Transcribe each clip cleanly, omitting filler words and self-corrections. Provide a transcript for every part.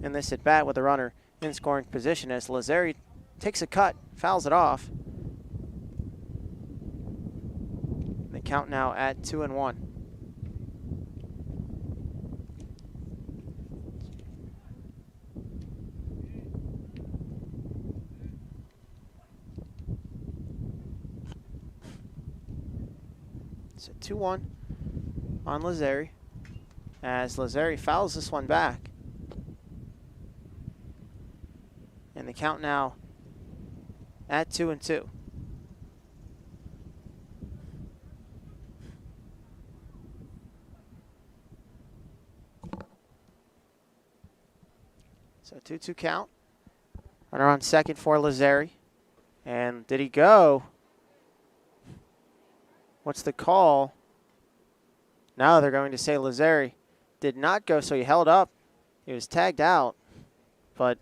in this at bat with a runner in scoring position as Lazzeri takes a cut, fouls it off. The count now at 2-1. So 2-1 on Lazzeri as Lazzeri fouls this one back. And the count now at 2-2. So 2-2 count. Runner on second for Lazzeri. And did he go? What's the call? Now they're going to say Lazzeri did not go, so he held up. He was tagged out, but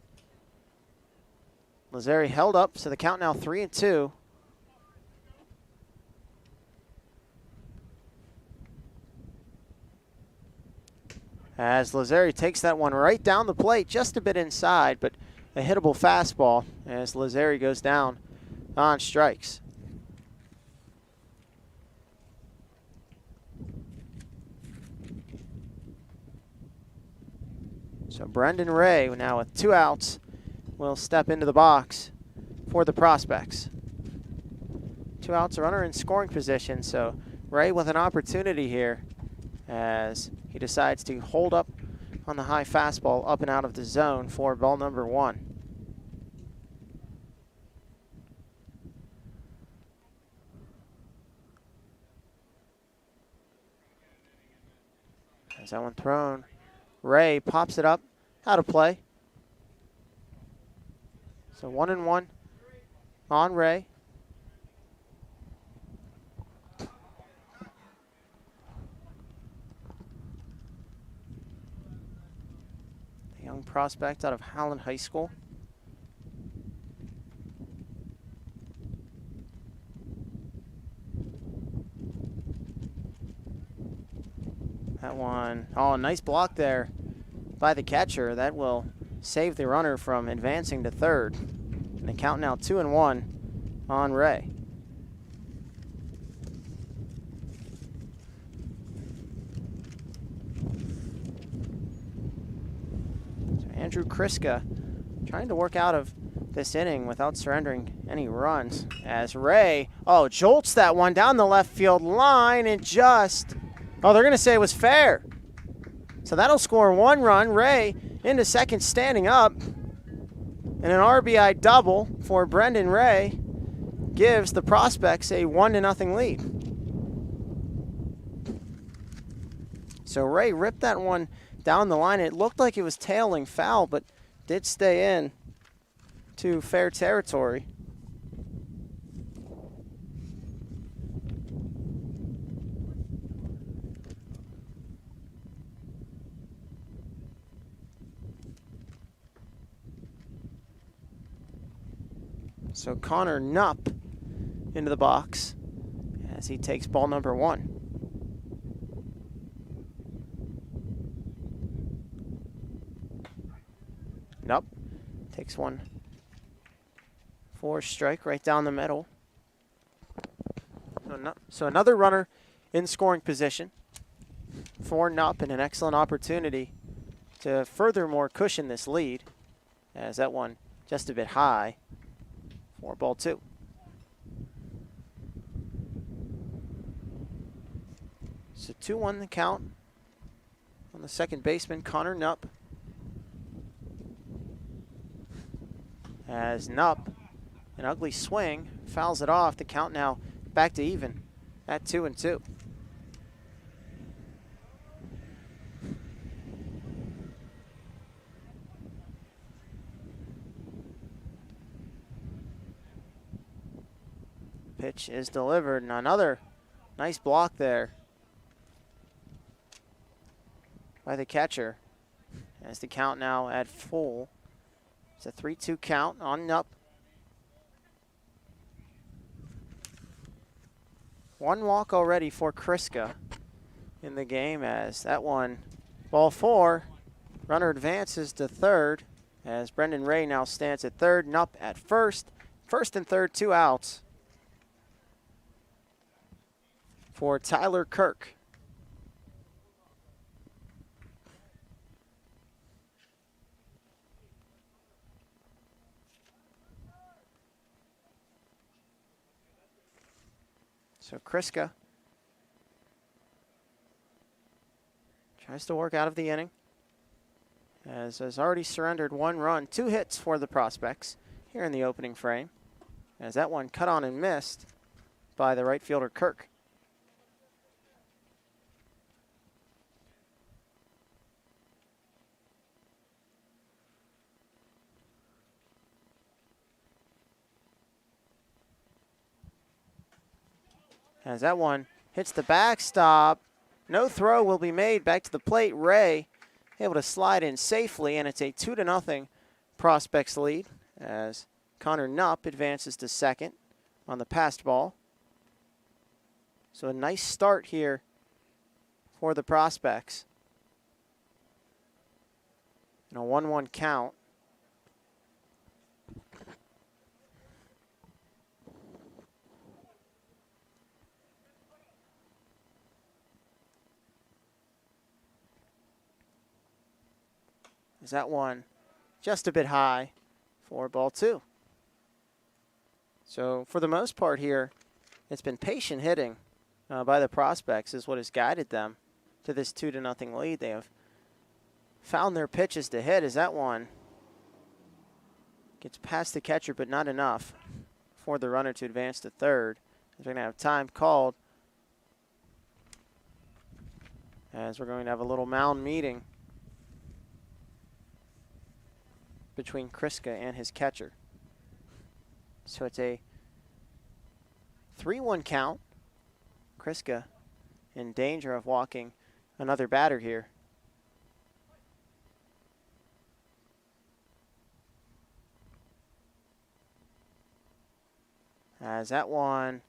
Lazzeri held up, so the count now 3-2. As Lazzeri takes that one right down the plate, just a bit inside, but a hittable fastball as Lazzeri goes down on strikes. So Brendan Ray, now with 2 outs, will step into the box for the Prospects. 2 outs, a runner in scoring position, so Ray with an opportunity here as he decides to hold up on the high fastball up and out of the zone for ball number 1. As that one thrown, Ray pops it up, out of play. So 1-1 on Ray. The young prospect out of Howland High School. That one, oh, nice block there by the catcher. That will save the runner from advancing to third. And the count now 2-1 on Ray. So Andrew Kriska trying to work out of this inning without surrendering any runs as Ray, oh, jolts that one down the left field line and just, oh, they're going to say it was fair. So that'll score 1 run. Ray into second standing up. And an RBI double for Brendan Ray gives the Prospects a 1-0 lead. So Ray ripped that one down the line. It looked like it was tailing foul, but did stay in to fair territory. So Connor Knupp into the box as he takes ball number 1. Knupp takes one for a strike right down the middle. So another runner in scoring position for Knupp, and an excellent opportunity to furthermore cushion this lead as that one just a bit high. For ball 2. So 2-1 the count on the second baseman, Connor Knupp. As Knupp, an ugly swing, fouls it off. The count now back to even at 2-2. Pitch is delivered, and another nice block there by the catcher. As the count now at full. It's a 3-2 count on Knupp. 1 walk already for Kriska in the game as that one, ball 4, Runner advances to third as Brendan Ray now stands at third, Nupp at first. First and third, 2 outs for Tyler Kirk. So Kriska tries to work out of the inning, as has already surrendered 1 run, 2 hits for the Prospects here in the opening frame, as that one cut on and missed by the right fielder Kirk. As that one hits the backstop, no throw will be made back to the plate. Ray able to slide in safely, and it's a 2-0 Prospects lead as Connor Nupp advances to second on the passed ball. So a nice start here for the Prospects. And a 1-1 count. Is that one just a bit high for ball 2. So for the most part here, it's been patient hitting by the Prospects is what has guided them to this 2-0 lead. They have found their pitches to hit. As that one gets past the catcher, but not enough for the runner to advance to third. As we're going to have time called, as we're going to have a little mound meeting between Kriska and his catcher. So it's a 3-1 count. Kriska in danger of walking another batter here. As that one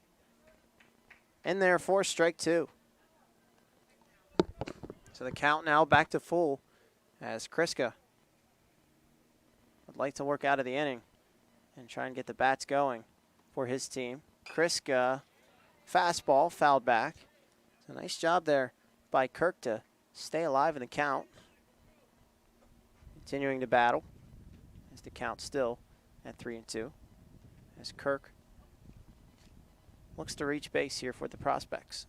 in there for strike 2. So the count now back to full as Kriska would like to work out of the inning and try and get the bats going for his team. Kriska, fastball, fouled back. So nice job there by Kirk to stay alive in the count. Continuing to battle as the count still at 3-2. As Kirk looks to reach base here for the Prospects.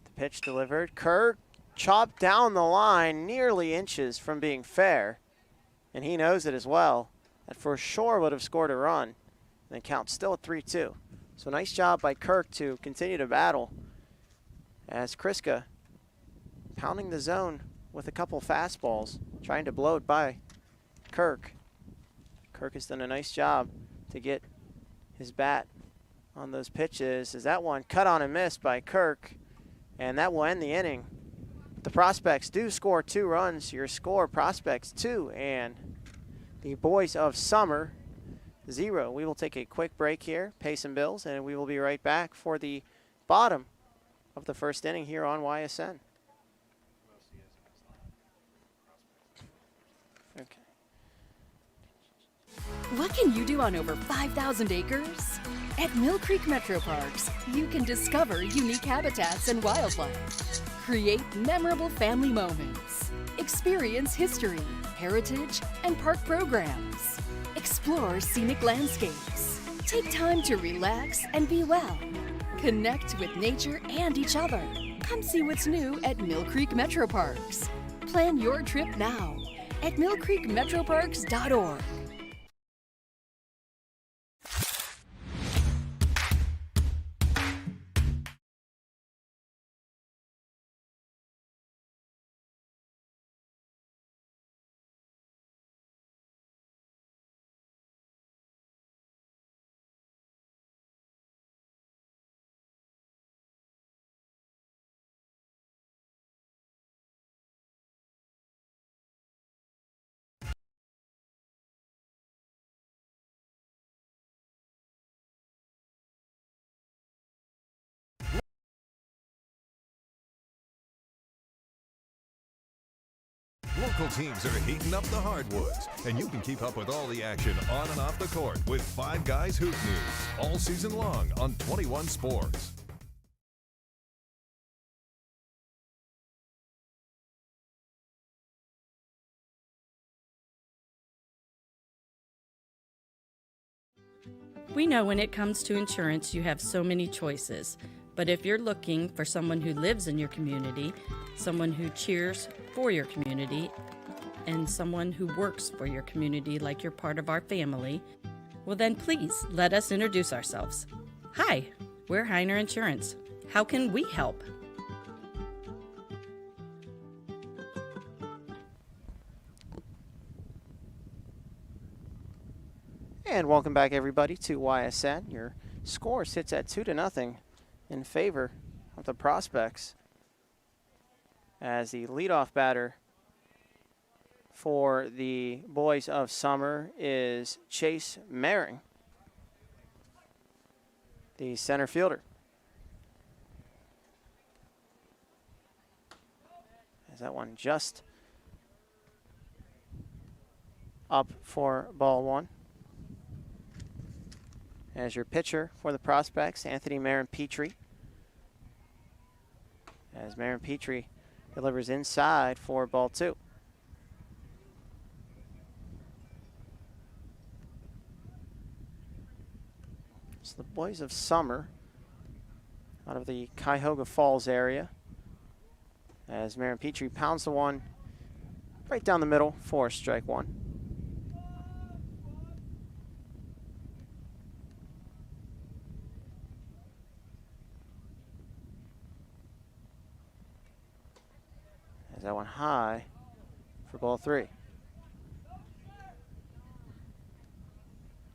The pitch delivered. Kirk chopped down the line nearly inches from being fair, and he knows it as well. That for sure would have scored a run. And the count's still at 3-2. So nice job by Kirk to continue to battle as Kriska pounding the zone with a couple fastballs, trying to blow it by Kirk. Kirk has done a nice job to get his bat on those pitches. As that one cut on and missed by Kirk, and that will end the inning. The Prospects do score 2 runs. Your score, Prospects 2 and the Boys of Summer 0. We will take a quick break here, pay some bills, and we will be right back for the bottom of the first inning here on YSN. Okay. What can you do on over 5,000 acres? At Mill Creek Metro Parks, you can discover unique habitats and wildlife, create memorable family moments, experience history, heritage, and park programs, explore scenic landscapes, take time to relax and be well, connect with nature and each other. Come see what's new at Mill Creek Metro Parks. Plan your trip now at millcreekmetroparks.org. local teams are heating up the hardwoods, and you can keep up with all the action on and off the court with Five Guys Hoop News all season long on 21 Sports. We know when it comes to insurance, you have so many choices. But if you're looking for someone who lives in your community, someone who cheers for your community, and someone who works for your community like you're part of our family, well then please let us introduce ourselves. Hi, we're Heiner Insurance. How can we help? And welcome back, everybody, to YSN. Your score sits at 2-0 in favor of the Prospects, as the leadoff batter for the Boys of Summer is Chase Maring, the center fielder. As that one just up for ball one. As your pitcher for the Prospects, Anthony Marin-Petrie. As Marin-Petrie delivers inside for ball two. So the Boys of Summer out of the Cuyahoga Falls area. As Marin-Petrie pounds the one right down the middle for strike one. As that one high for ball three.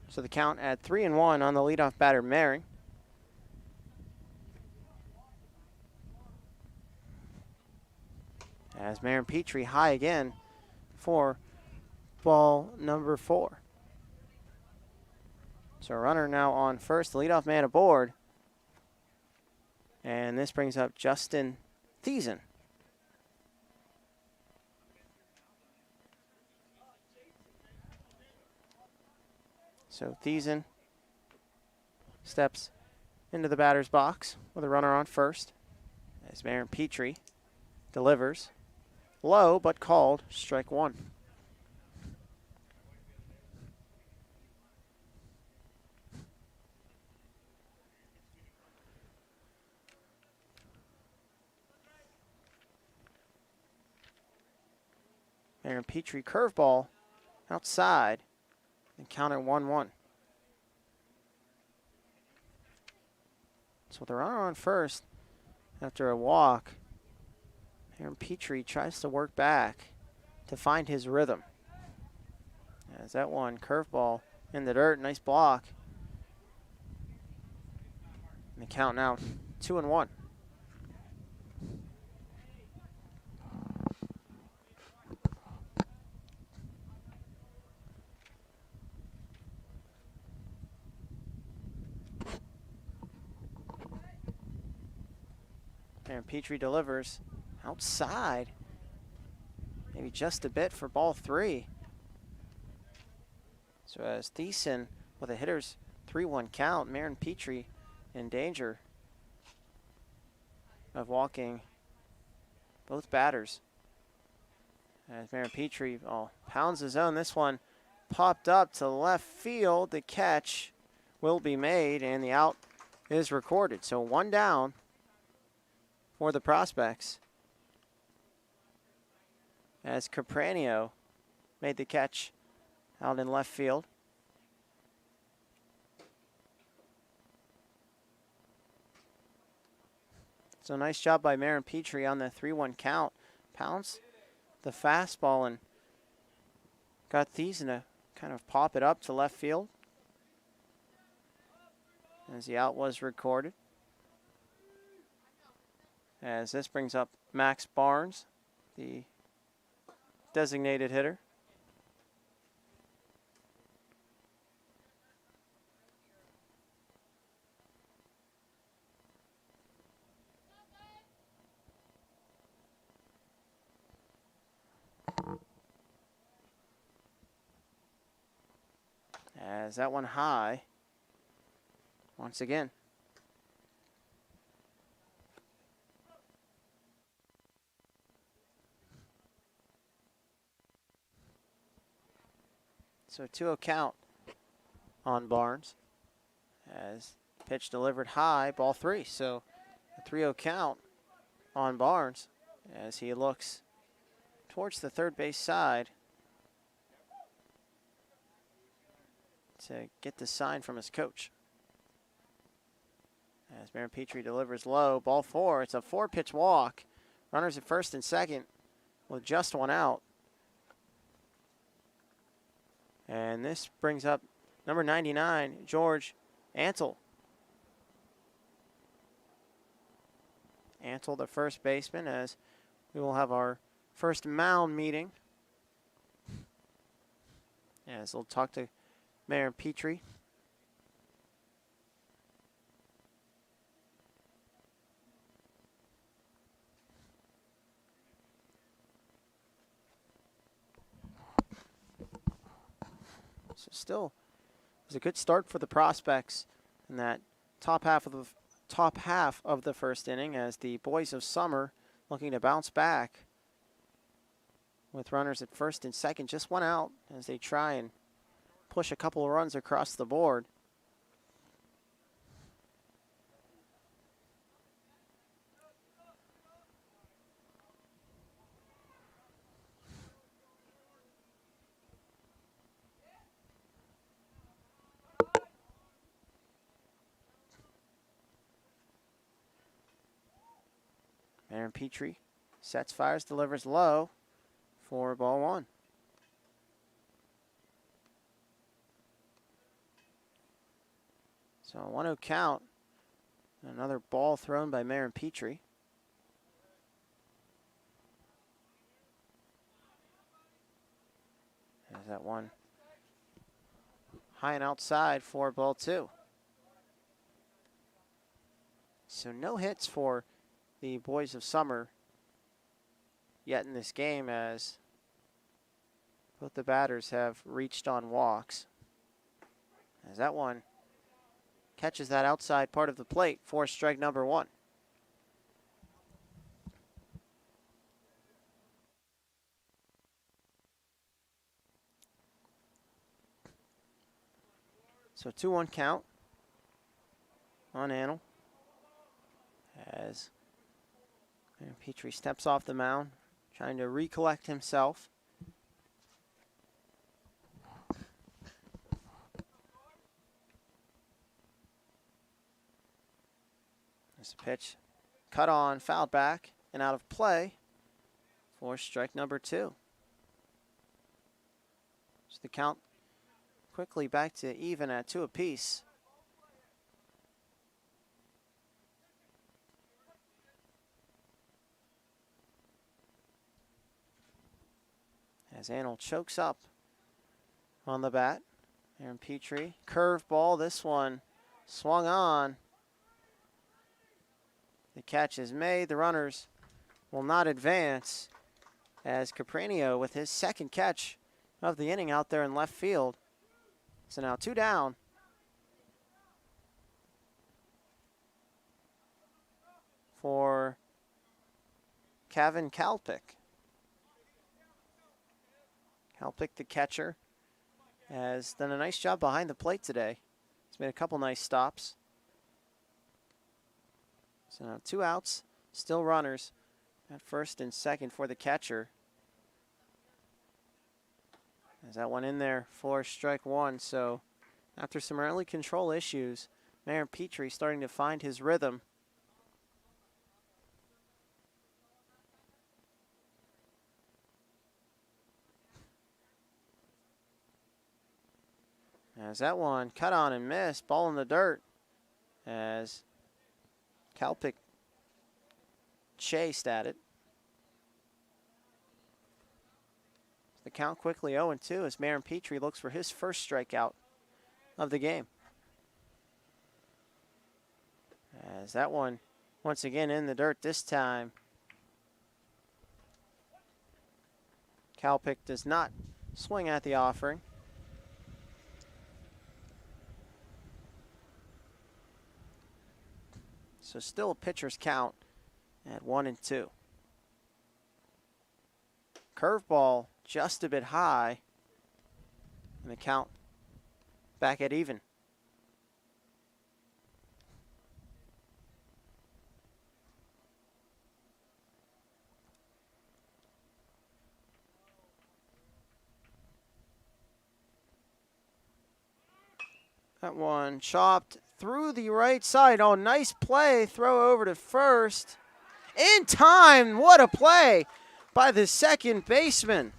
So the count at 3-1 on the leadoff batter, Maring. As Marin-Petrie high again for ball number four. So a runner now on first, the leadoff man aboard. And this brings up Justin Thiessen. So Thiessen steps into the batter's box with a runner on first, as Marin-Petrie delivers. Low, but called strike one. Marin-Petrie curveball outside and count at 1-1. So with the runner on first, after a walk, Marin-Petrie tries to work back to find his rhythm. As that one curveball in the dirt, nice block. And the count now 2-1. Marin-Petrie delivers outside, maybe just a bit for ball three. So as Thiessen with a hitter's 3-1 count, Marin-Petrie in danger of walking both batters. As Marin-Petrie pounds his own, this one popped up to left field. The catch will be made and the out is recorded. So one down for the Prospects, as Capranio made the catch out in left field. So nice job by Marin-Petrie on the 3-1 count. Pounds the fastball and got Thiessen to kind of pop it up to left field as the out was recorded. As this brings up Max Barnes, the designated hitter. As that one high once again. So 2-0 count on Barnes as pitch delivered high, ball 3. So a 3-0 count on Barnes as he looks towards the third base side to get the sign from his coach. As Marin Petrie delivers low, ball 4. It's a 4-pitch walk. Runners at first and second with just one out. And this brings up number 99, George Antle. Antle, the first baseman, as we will have our first mound meeting. As we'll talk to Marin Petrie. So still, it was a good start for the prospects in that top half of the first inning, as the boys of summer looking to bounce back with runners at first and second, just one out as they try and push a couple of runs across the board. Marin Petrie sets, fires, delivers low for ball 1. So a 1-0 count. Another ball thrown by Marin Petrie. There's that one high and outside for ball 2. So no hits for the boys of summer yet in this game, as both the batters have reached on walks. As that one catches that outside part of the plate for strike number 1. So 2-1 count on Antle as Marin Petrie steps off the mound, trying to recollect himself. There's a pitch cut on, fouled back, and out of play for strike number 2. So the count quickly back to even at 2 apiece. As Antle chokes up on the bat. Marin Petrie, curveball, this one swung on. The catch is made. The runners will not advance as Capranio with his second catch of the inning out there in left field. So now 2 down. For Kevin Kalpick. Kalpick, the catcher, has done a nice job behind the plate today. He's made a couple nice stops. So now 2 outs, still runners at first and second for the catcher. There's that one in there for strike 1. So after some early control issues, Marin Petrie starting to find his rhythm. As that one cut on and missed, ball in the dirt as Kalpick chased at it. The count quickly 0-2 as Marin Petrie looks for his first strikeout of the game. As that one once again in the dirt this time. Kalpick does not swing at the offering. So still a pitcher's count at 1-2. Curveball just a bit high. And the count back at even. That one chopped through the right side. Oh, nice play. Throw over to first. In time. What a play by the second baseman,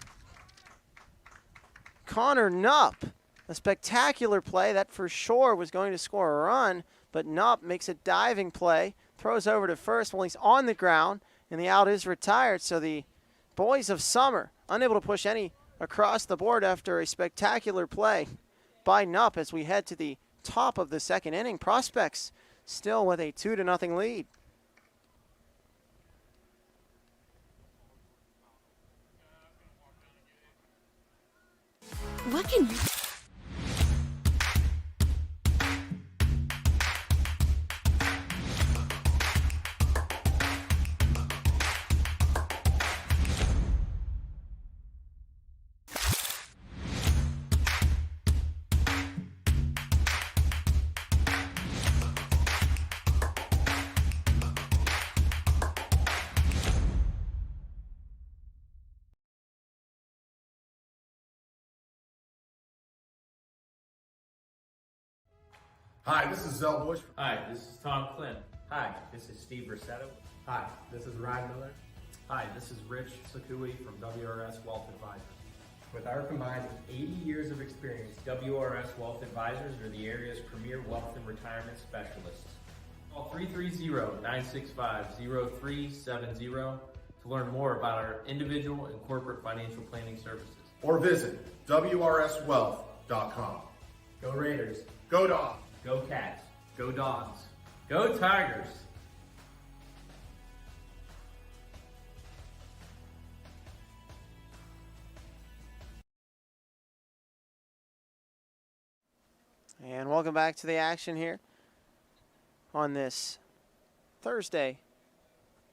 Connor Knupp. A spectacular play that for sure was going to score a run, but Knupp makes a diving play, throws over to first while he's on the ground, and the out is retired. So the boys of Summer unable to push any across the board after a spectacular play by Knupp as we head to the top of the second inning. Prospects still with a 2-0 lead. What can you... Hi, this is Zell Bush. Hi, this is Tom Clint. Hi, this is Steve Rossetto. Hi, this is Ryan Miller. Hi, this is Rich Sakui from WRS Wealth Advisors. With our combined 80 years of experience, WRS Wealth Advisors are the area's premier wealth and retirement specialists. Call 330-965-0370 to learn more about our individual and corporate financial planning services. Or visit WRSwealth.com. go Raiders. Go Dogs! Go Cats. Go Dogs. Go Tigers. And welcome back to the action here on this Thursday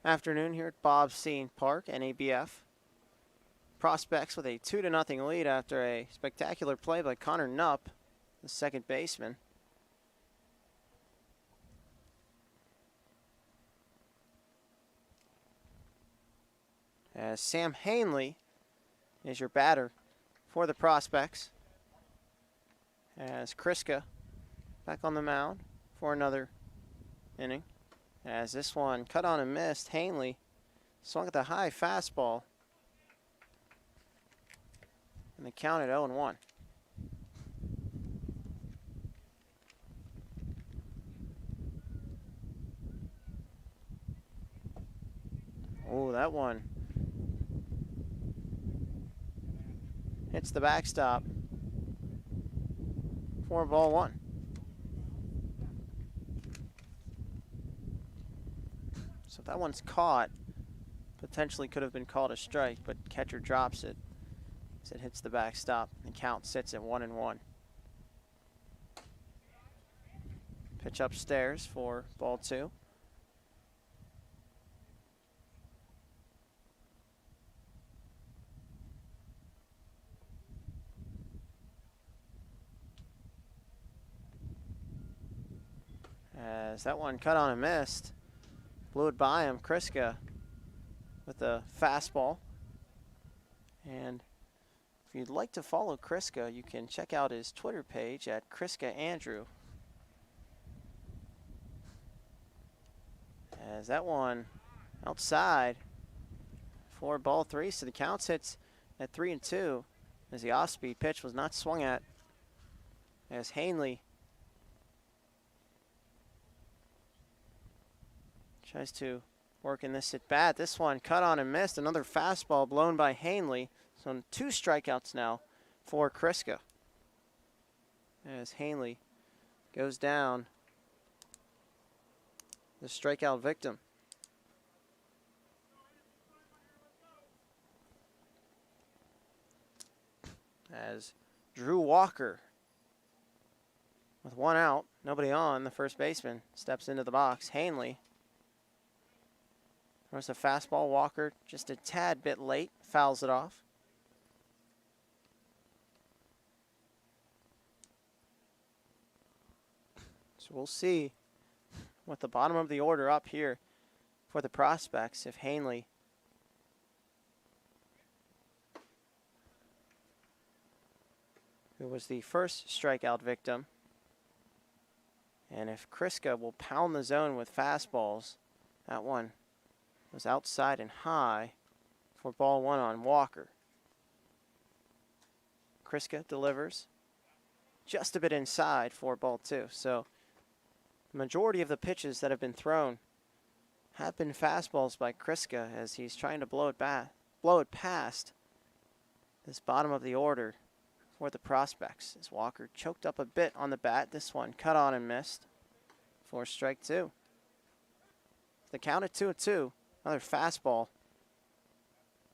afternoon here at Bob Scene Park, NABF. Prospects with a 2-0 lead after a spectacular play by Connor Knupp, the second baseman. As Sam Hanley is your batter for the Prospects. As Kriska back on the mound for another inning. As this one cut on and missed, Hanley swung at the high fastball. And the count at 0-1. Oh, that one hits the backstop. 4-1. So if that one's caught, potentially could have been called a strike, but catcher drops it as it hits the backstop. The count sits at 1-1. Pitch upstairs for ball 2. As that one cut on and missed, blew it by him. Kriska with a fastball. And if you'd like to follow Kriska, you can check out his Twitter page at Kriska Andrew. As that one outside for ball 3, so the count sits at 3-2 as the off-speed pitch was not swung at. As Hanley tries to work in this at bat. This one cut on and missed. Another fastball blown by Hanley. So 2 strikeouts now for Kriska. As Hanley goes down, the strikeout victim. As Drew Walker, with 1 out, nobody on, the first baseman steps into the box. Hanley There's a fastball. Walker just a tad bit late, fouls it off. So we'll see with the bottom of the order up here for the prospects if Hanley who was the first strikeout victim. And if Kriska will pound the zone with fastballs, that one was outside and high for ball one on Walker. Kriska delivers just a bit inside for ball two. So the majority of the pitches that have been thrown have been fastballs by Kriska as he's trying to blow it past this bottom of the order for the prospects. As Walker choked up a bit on the bat. This one cut on and missed for strike two. The count at 2-2. Another fastball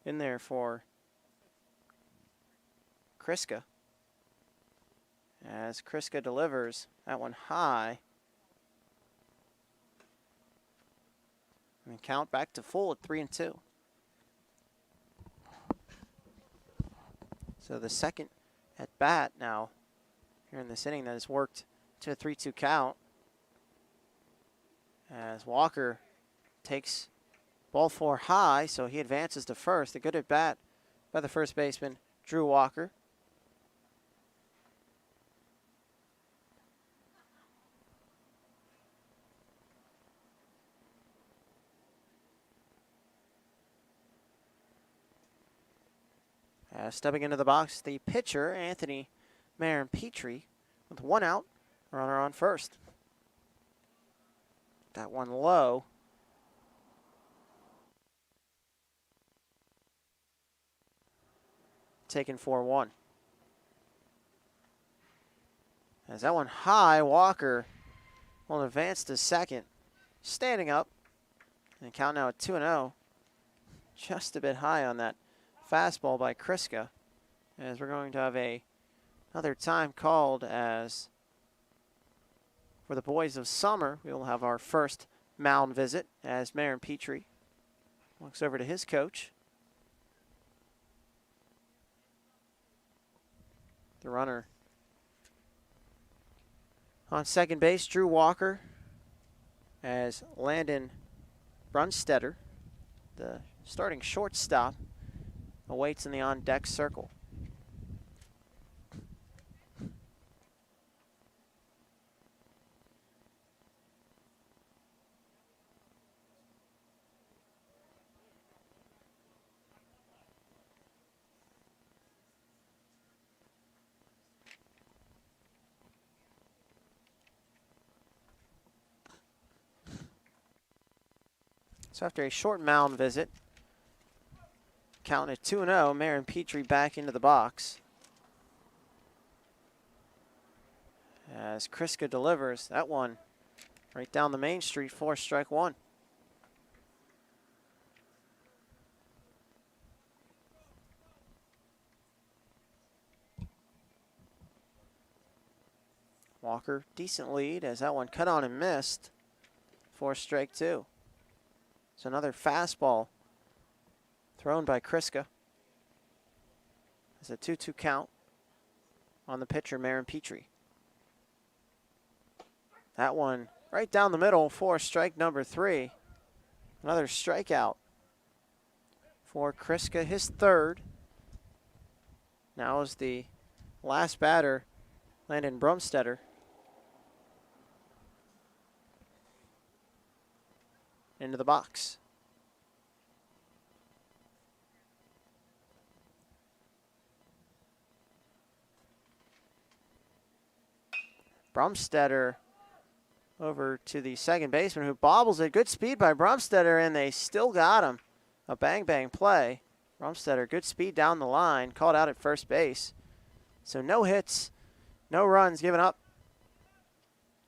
in there for Kriska. As Kriska delivers that one high. And count back to full at 3-2. So the second at bat now here in this inning that has worked to a 3-2 count. As Walker takes ball four high, so he advances to first. A good at bat by the first baseman, Drew Walker. Stepping into the box, the pitcher, Anthony Marin-Petrie, with one out, runner on first. That one low. Taken 4-1. As that one high, Walker will advance to second. Standing up. And count now at 2-0. Just a bit high on that fastball by Kriska. As we're going to have another time called as for the boys of summer. We will have our first mound visit as Marin-Petrie looks over to his coach. The runner on second base, Drew Walker, as Landon Brunstetter, the starting shortstop, awaits in the on-deck circle. So after a short mound visit, count at 2-0, Marin-Petrie back into the box. As Kriska delivers that one right down the main street for strike one. Walker, decent lead as that one cut on and missed for strike two. So another fastball thrown by Kriska. It's a 2-2 count on the pitcher, Marin-Petrie. That one right down the middle for strike number three. Another strikeout for Kriska, his third. Now is the last batter, Landon Brunstetter. Into the box. Brunstetter over to the second baseman who bobbles it. Good speed by Brunstetter, and they still got him. A bang-bang play. Brunstetter, good speed down the line, called out at first base. So no hits, no runs given up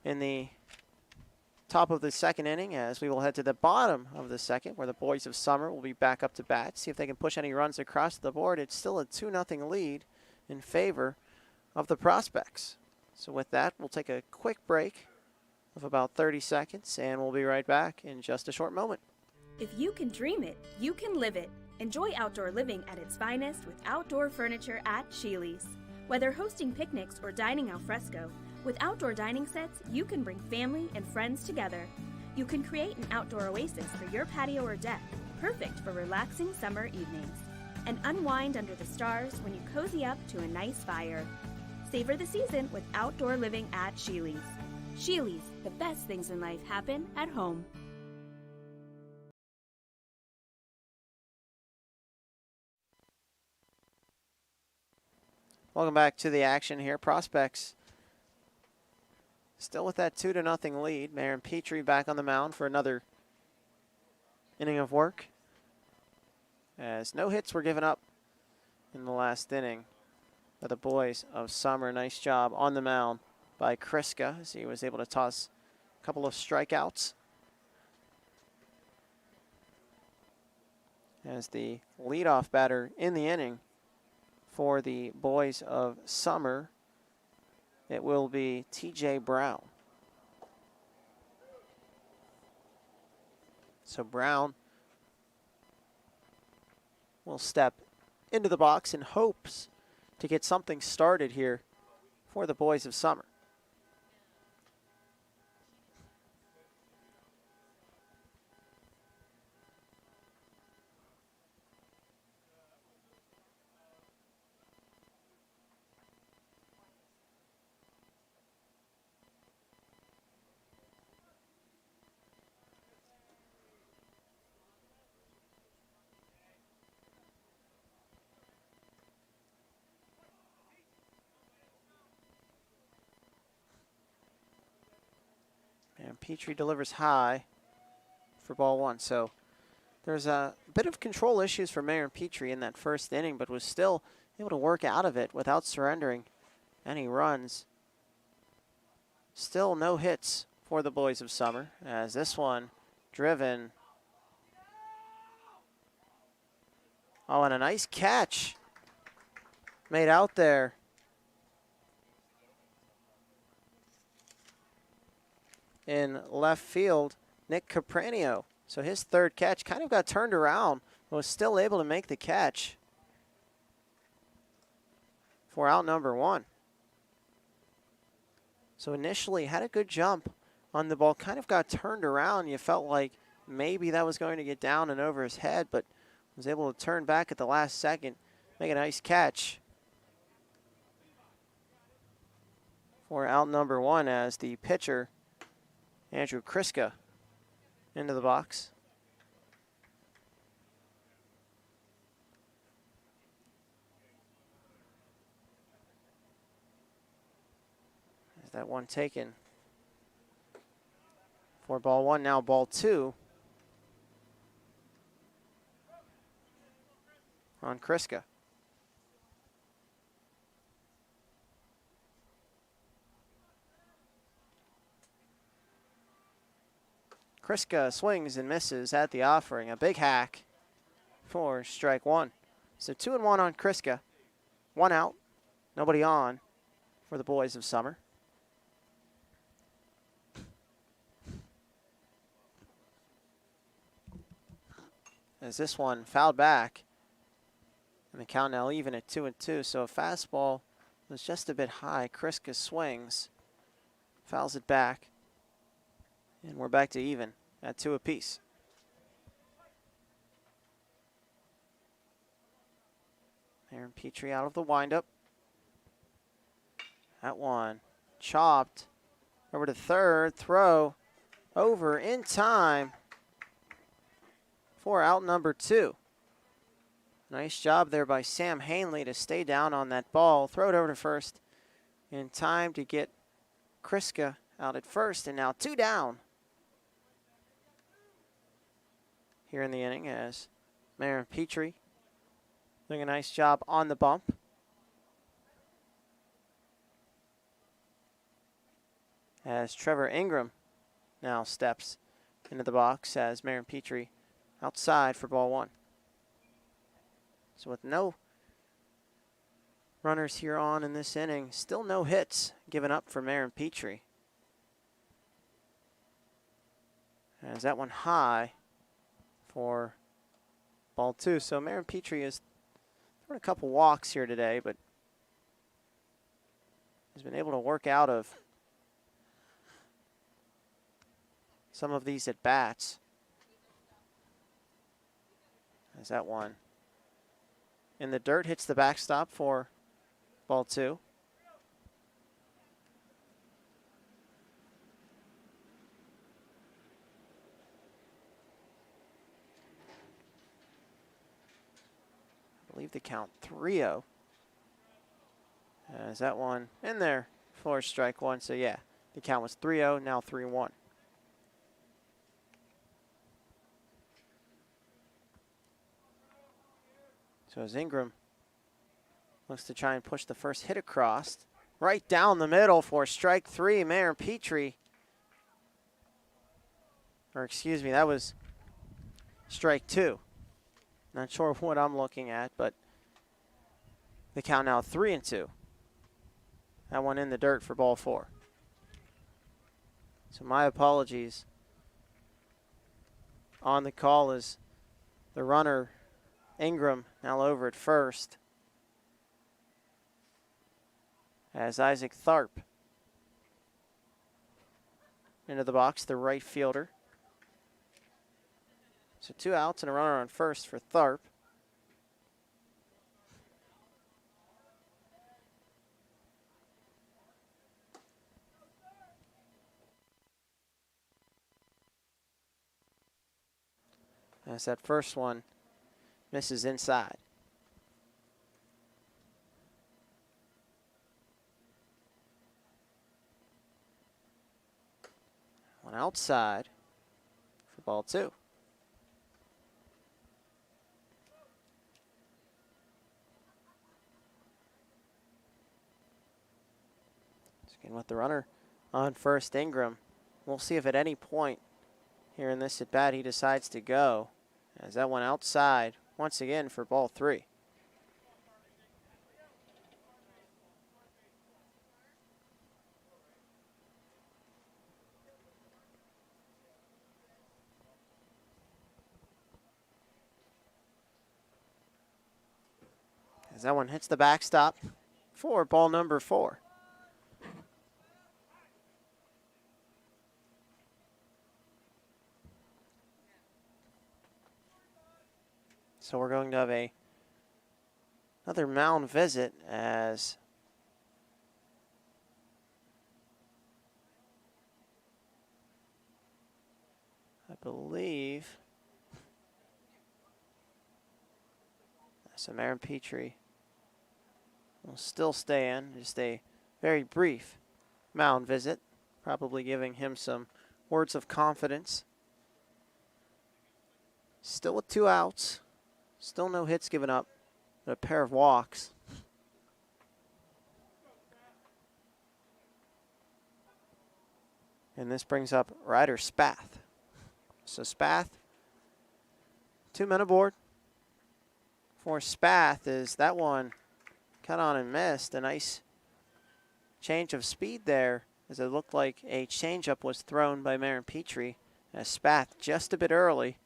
in the top of the second inning, as we will head to the bottom of the second, where the boys of summer will be back up to bat, see if they can push any runs across the board. It's still a 2-0 lead in favor of the prospects. So with that, we'll take a quick break of about 30 seconds, and we'll be right back in just a short moment. If you can dream it, you can live it. Enjoy outdoor living at its finest with outdoor furniture at Sheely's. Whether hosting picnics or dining al fresco, with outdoor dining sets, you can bring family and friends together. You can create an outdoor oasis for your patio or deck, perfect for relaxing summer evenings. And unwind under the stars when you cozy up to a nice fire. Savor the season with outdoor living at Sheely's. Sheely's, the best things in life happen at home. Welcome back to the action here. Prospects still with that 2-0 lead. Marin Petrie back on the mound for another inning of work, as no hits were given up in the last inning by the boys of Summer. Nice job on the mound by Kriska as he was able to toss a couple of strikeouts. As the leadoff batter in the inning for the boys of Summer, it will be TJ Brown. So Brown will step into the box in hopes to get something started here for the boys of Summer. And Petrie delivers high for ball one. So there's a bit of control issues for Marin Petrie in that first inning, but was still able to work out of it without surrendering any runs. Still no hits for the boys of Summer, as this one driven. Oh, and a nice catch made out there. In left field, Nick Capranio. So his third catch kind of got turned around, but was still able to make the catch for out number one. So initially had a good jump on the ball, kind of got turned around. You felt like maybe that was going to get down and over his head, but was able to turn back at the last second, make a nice catch for out number one as the pitcher, Andrew Kriska, into the box. Is that one taken for ball one, now ball two on Kriska. Kriska swings and misses at the offering. A big hack for strike one. So 2-1 on Kriska. One out, nobody on for the boys of Summer. As this one fouled back. And the count now even at 2-2. So a fastball was just a bit high. Kriska swings, fouls it back. And we're back to even at 2 apiece. Marin Petrie out of the windup. That one chopped over to third. Throw over in time for out number two. Nice job there by Sam Hanley to stay down on that ball. Throw it over to first in time to get Kriska out at first. And now two down here in the inning as Marin Petrie doing a nice job on the bump. As Trevor Ingram now steps into the box as Marin Petrie outside for ball one. So with no runners here on in this inning, still no hits given up for Marin Petrie. As that one high for ball 2. So Marin Petrie has thrown a couple walks here today, but has been able to work out of some of these at bats. As that one in the dirt hits the backstop for ball 2. I believe the count 3-0. As that one in there for strike 1. So yeah, the count was 3-0, now 3-1. So as Ingram looks to try and push the first hit across, right down the middle for strike 3, Marin Petrie. Or excuse me, that was strike 2. Not sure what I'm looking at, but the count now 3-2. That one in the dirt for ball 4. So my apologies. On the call is the runner, Ingram, now over at first. As Isaac Tharp into the box, the right fielder. So 2 outs and a runner on first for Tharp. As that first one misses inside. One outside for ball 2. Again with the runner on first, Ingram. We'll see if at any point here in this at bat he decides to go. As that one outside once again for ball 3. As that one hits the backstop for ball number 4. So we're going to have another mound visit as I believe so Marin Petrie will still stay in. Just a very brief mound visit, probably giving him some words of confidence. Still with 2 outs. Still no hits given up, but a pair of walks. And this brings up Ryder Spath. So Spath, 2 men aboard. For Spath is that one cut on and missed. A nice change of speed there, as it looked like a changeup was thrown by Marin Petrie. As Spath just a bit early.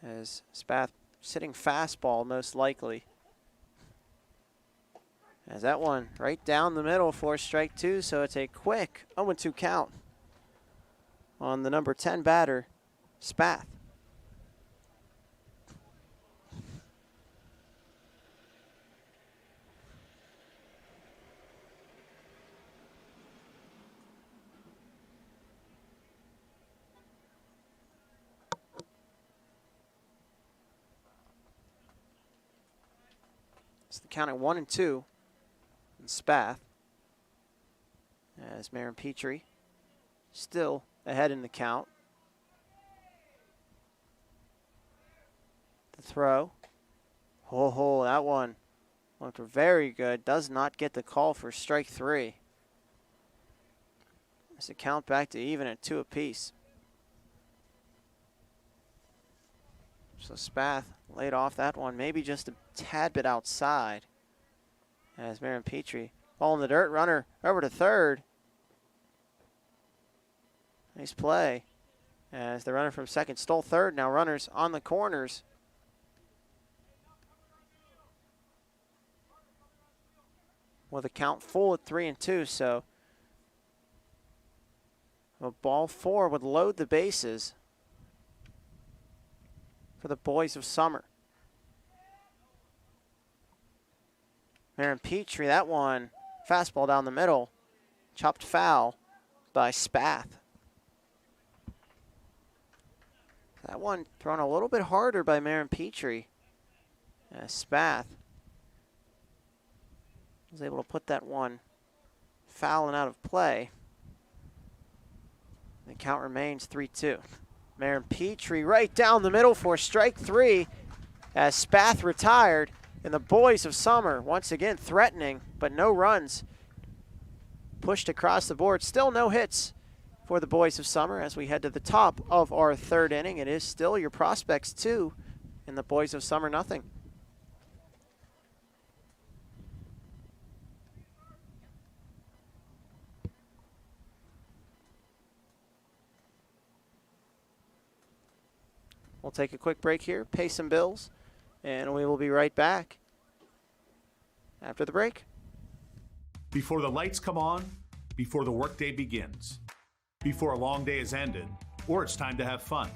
As Spath sitting fastball most likely. As that one right down the middle for strike 2, so it's a quick 0-2 count on the number 10 batter, Spath. It's the count at 1-2 and Spath, as Marin Petrie still ahead in the count. The throw. Oh, that one looked very good. Does not get the call for strike 3. It's a count back to even at 2 apiece. So Spath laid off that one, maybe just a tad bit outside. As Marin Petrie, ball in the dirt, runner over to third. Nice play. as the runner from second stole third. Now runners on the corners. With a count full at 3-2, so a ball 4 would load the bases for the boys of Summer. Aaron Petrie, that one, fastball down the middle, chopped foul by Spath. That one thrown a little bit harder by Marin Petrie. Spath was able to put that one foul and out of play. The count remains 3-2. Marin Petrie right down the middle for strike 3 as Spath retired. And the boys of Summer once again threatening, but no runs pushed across the board. Still no hits for the boys of Summer as we head to the top of our third inning. It is still your Prospects 2 and the boys of Summer nothing. We'll take a quick break here, pay some bills, and we will be right back after the break. Before the lights come on, before the workday begins, before a long day is ended, or it's time to have fun.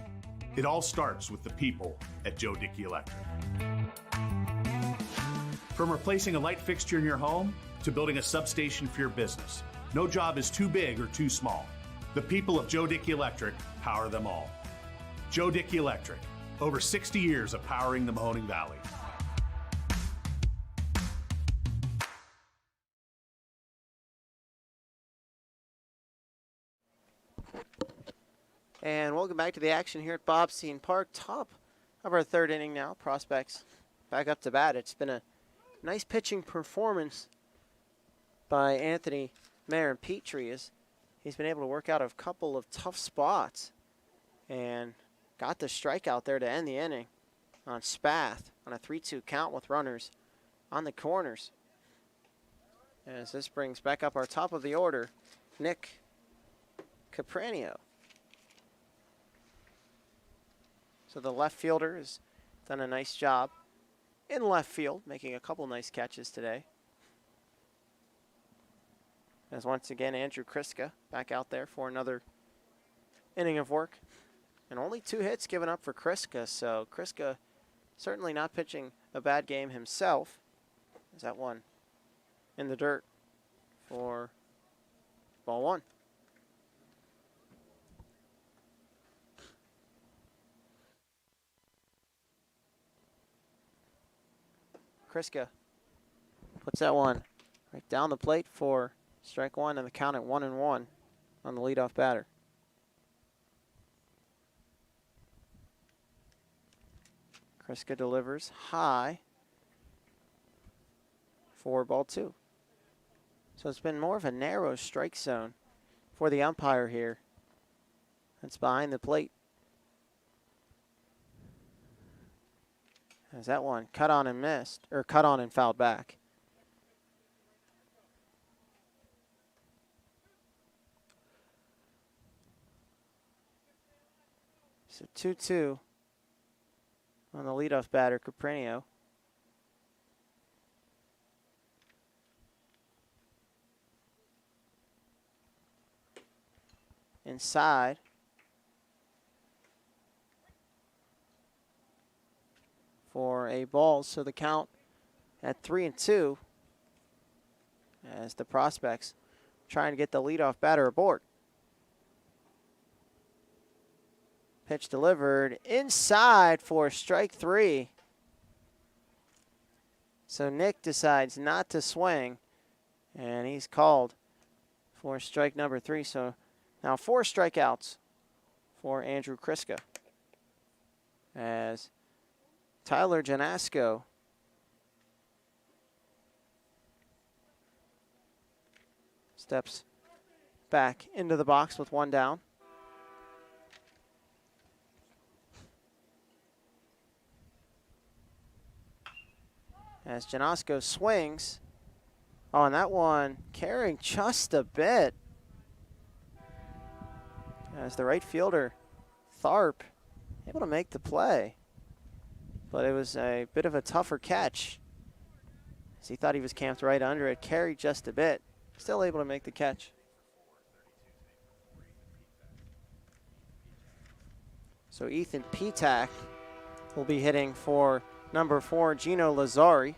It all starts with the people at Joe Dickey Electric. From replacing a light fixture in your home to building a substation for your business, no job is too big or too small. The people of Joe Dickey Electric power them all. Joe Dickey Electric, over 60 years of powering the Mahoning Valley. And welcome back to the action here at Bobstein Park. Top of our third inning now. Prospects back up to bat. It's been a nice pitching performance by Anthony Marin Petrie as he's been able to work out a couple of tough spots and got the strikeout there to end the inning on Spath on a 3-2 count with runners on the corners. As this brings back up our top of the order, Nick Capranio. So the left fielder has done a nice job in left field, making a couple nice catches today. As once again, Andrew Kriska back out there for another inning of work. And only 2 hits given up for Kriska, so Kriska certainly not pitching a bad game himself. Is that one in the dirt for ball 1. Kriska puts that one right down the plate for strike 1 and the count at 1-1 on the leadoff batter. Kriska delivers high for ball 2. So it's been more of a narrow strike zone for the umpire here. That's behind the plate. As that one cut on and missed, or cut on and fouled back. So 2-2 on the leadoff batter, Capranio. Inside. For a ball, so the count at 3-2 as the Prospects trying to get the leadoff batter aboard. Pitch delivered inside for strike 3. So Nick decides not to swing, and he's called for strike number 3. So now 4 strikeouts for Andrew Kriska as Tyler Janasco steps back into the box with 1 down. As Janasco swings. Oh, and that one carrying just a bit. As the right fielder Tharp able to make the play, but it was a bit of a tougher catch, as he thought he was camped right under it, carried just a bit, still able to make the catch. So Ethan Petak will be hitting for number 4, Gino Lazzari.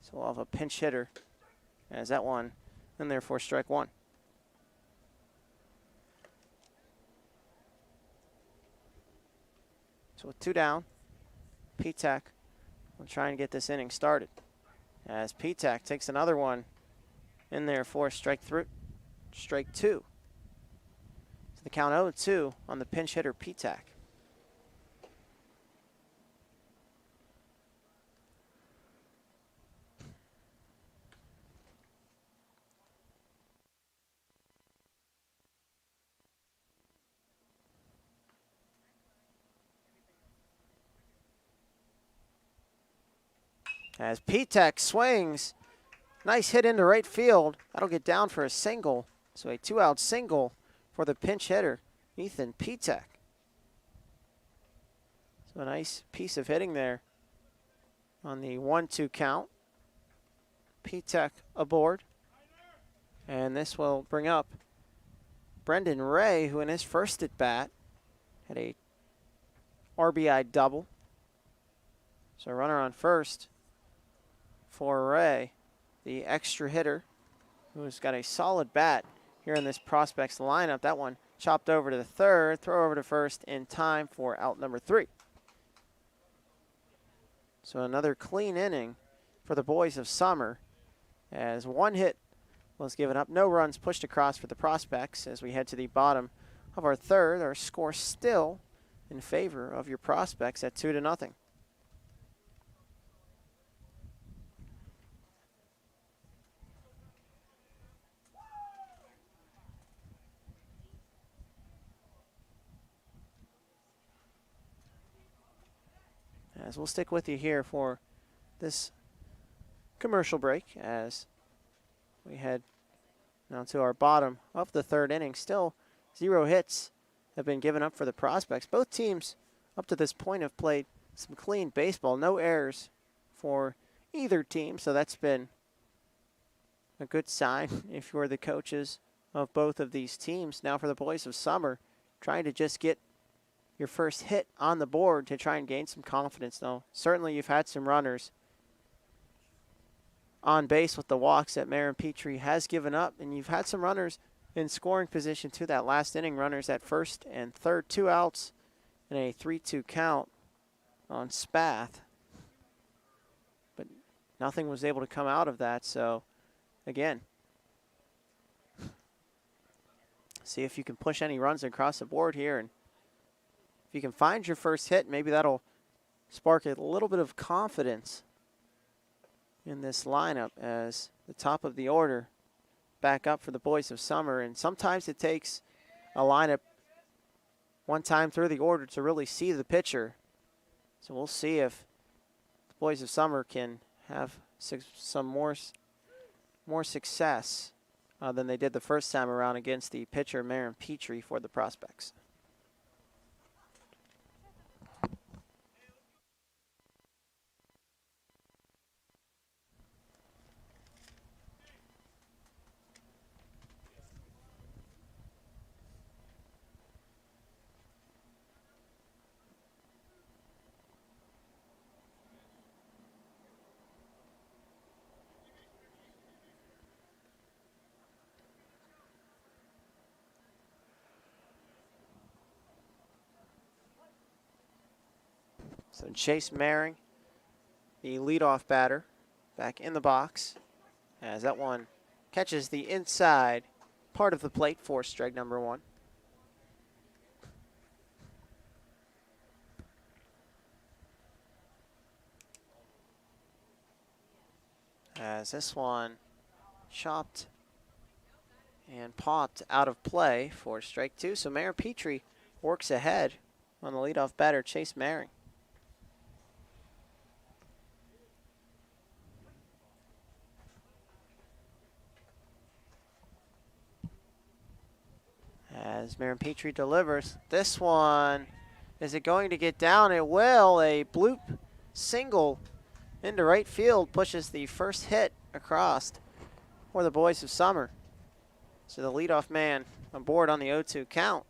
So we'll have a pinch hitter as that one in there for strike 1. So with 2 down, Petak will try and get this inning started, as Petak takes another one in there for strike 2. So the count 0-2 on the pinch hitter Petak. As Petak swings, nice hit into right field. That'll get down for a single. So a 2-out single for the pinch hitter, Ethan Petak. So a nice piece of hitting there on the 1-2 count. Petak aboard. And this will bring up Brendan Ray, who in his first at bat had a RBI double. So a runner on first for Ray, the extra hitter, who's got a solid bat here in this Prospects lineup. That one chopped over to the third, throw over to first in time for out number 3. So another clean inning for the boys of Summer, as 1 hit was given up, no runs pushed across for the Prospects. As we head to the bottom of our third, our score still in favor of your Prospects at 2-0. As we'll stick with you here for this commercial break as we head now to our bottom of the third inning. Still 0 hits have been given up for the Prospects. Both teams up to this point have played some clean baseball. No errors for either team, so that's been a good sign if you're the coaches of both of these teams. Now for the boys of Summer, trying to just get your first hit on the board to try and gain some confidence. Now, certainly you've had some runners on base with the walks that Marin Petrie has given up, and you've had some runners in scoring position to that last inning, runners at first and third, 2 outs and a 3-2 count on Spath. But nothing was able to come out of that, so again, see if you can push any runs across the board here, and if you can find your first hit, maybe that'll spark a little bit of confidence in this lineup as the top of the order back up for the boys of Summer. And sometimes it takes a lineup one time through the order to really see the pitcher. So we'll see if the boys of Summer can have some more success than they did the first time around against the pitcher Marin Petrie for the Prospects. So Chase Maring, the leadoff batter, back in the box, as that one catches the inside part of the plate for strike number 1. As this one chopped and popped out of play for strike 2. So Marin Petrie works ahead on the leadoff batter, Chase Maring. As Marin Petrie delivers. This one, is it going to get down? It will. A bloop single into right field pushes the first hit across for the Boys of Summer. So the leadoff man aboard on the 0-2 count.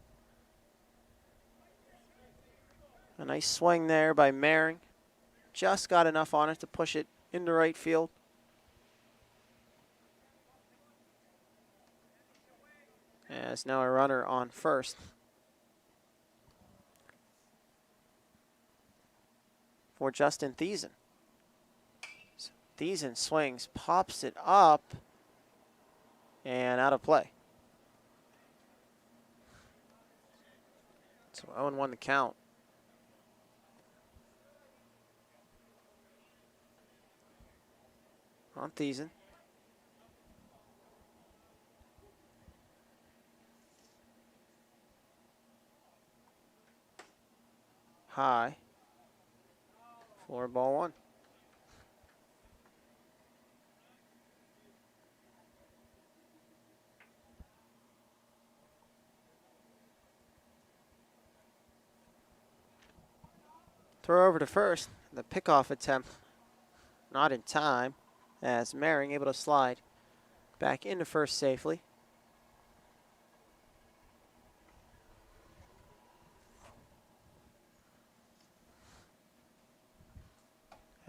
A nice swing there by Maring. Just got enough on it to push it into right field. As now a runner on first. For Justin Thiessen. So Thiessen swings, pops it up, and out of play. So 0-1 the count. On Thiessen. High. For ball one. Throw over to first. The pickoff attempt not in time, as Maring able to slide back into first safely.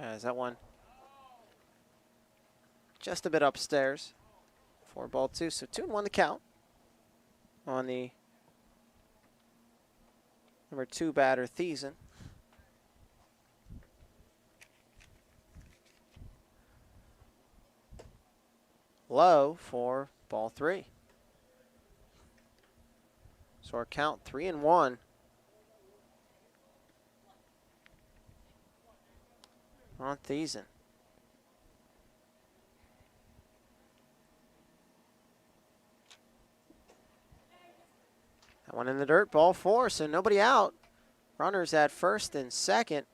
As that one just a bit upstairs for ball two. So 2-1 the count on the number 2 batter, Thiessen. Low for ball 3. So our count 3-1. On Thiessen. That one in the dirt, ball 4, so nobody out. Runners at first and second.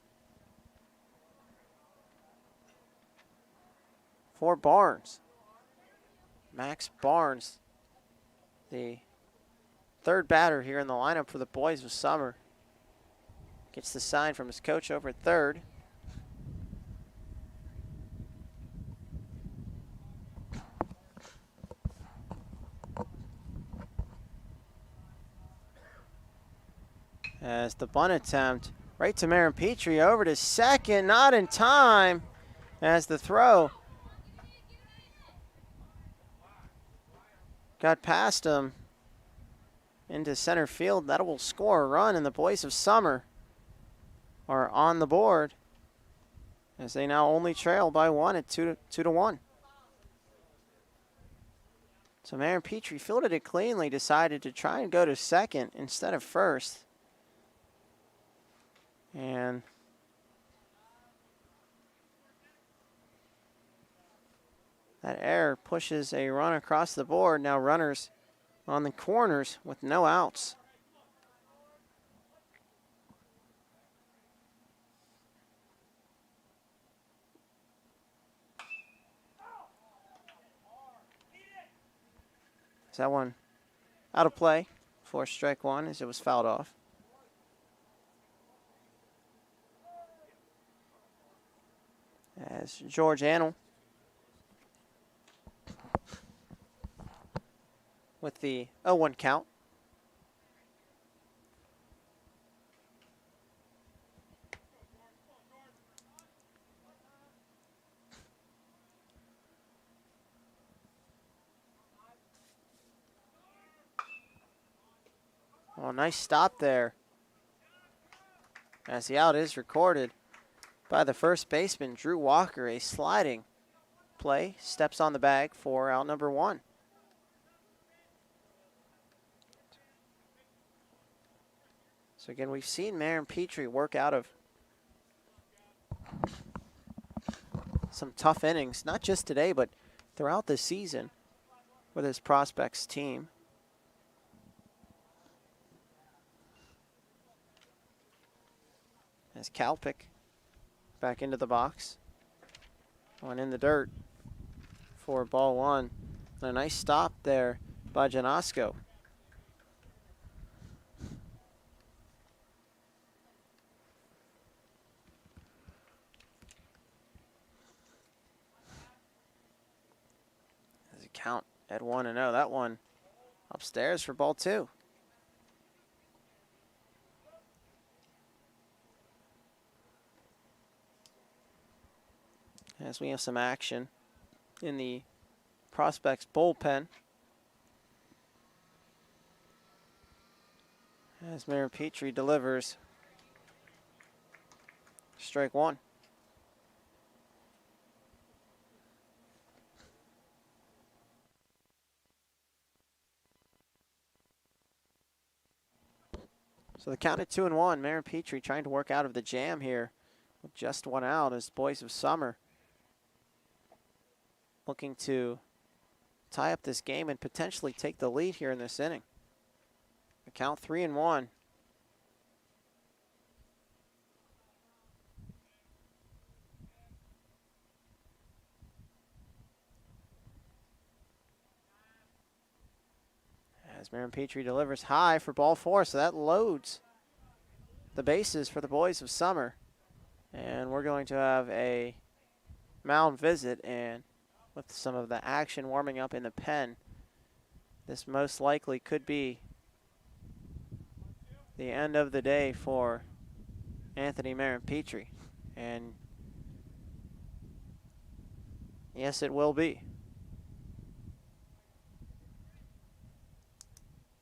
For Barnes. Max Barnes, the 3rd batter here in the lineup for the Boys of Summer. Gets the sign from his coach over at third. As the bunt attempt right to Marin Petrie, over to second, not in time. As the throw got past him into center field. That will score a run, and the Boys of Summer are on the board as they now only trail by 1 at 2-1. So Marin Petrie fielded it cleanly, decided to try and go to second instead of first. And that error pushes a run across the board. Now runners on the corners with no outs. Is that one out of play for strike 1 as it was fouled off? As George Annell with the 0-1 count. Oh, nice stop there. As the out is recorded by the first baseman, Drew Walker. A sliding play, steps on the bag for out number 1. So again, we've seen Marin Petrie work out of some tough innings, not just today, but throughout the season with his prospects team. As Kalpick back into the box. One in the dirt for ball 1. And a nice stop there by Janosko. Count at 1-0. That one upstairs for ball 2. As we have some action in the Prospects bullpen. As Marin Petrie delivers strike 1. So the count at 2-1. Marin Petrie trying to work out of the jam here with just 1 out as Boys of Summer looking to tie up this game and potentially take the lead here in this inning. The count 3-1. As Marin Petrie delivers high for ball 4, so that loads the bases for the Boys of Summer. And we're going to have a mound visit, and with some of the action warming up in the pen, this most likely could be the end of the day for Anthony Marin Petrie. And yes, it will be.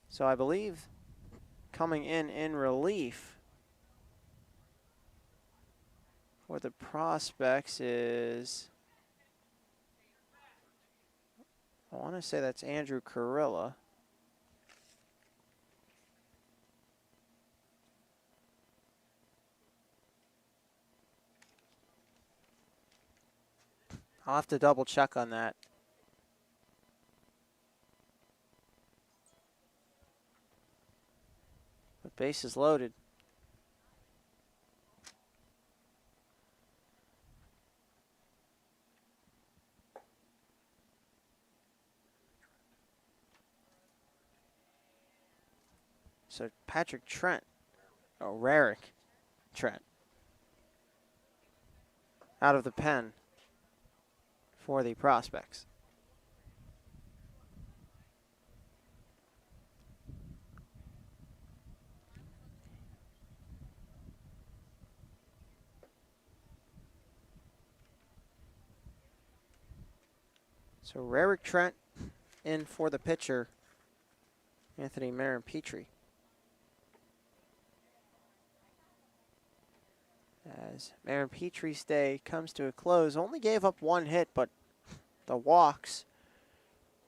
So I believe coming in relief for the Prospects is, I want to say that's Andrew Carilla. I'll have to double check on that. But base is loaded. So Patrick Trent, Rarick Trent, out of the pen for the Prospects. So Rarick Trent in for the pitcher, Anthony Marin Petrie. As Marin Petrie's day comes to a close, only gave up 1 hit, but the walks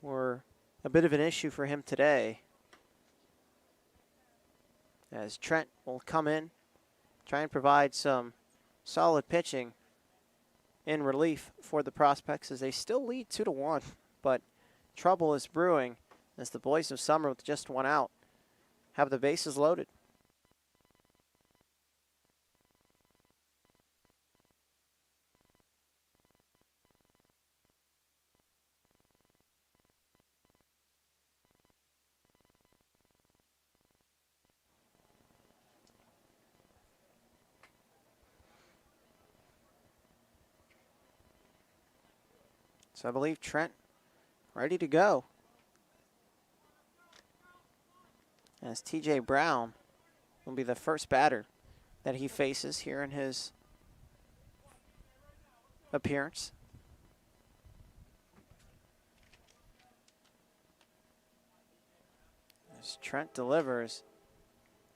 were a bit of an issue for him today. As Trent will come in, try and provide some solid pitching in relief for the Prospects as they still lead 2-1, but trouble is brewing as the Boys of Summer, with just 1 out, have the bases loaded. So I believe Trent ready to go, as TJ Brown will be the first batter that he faces here in his appearance. As Trent delivers,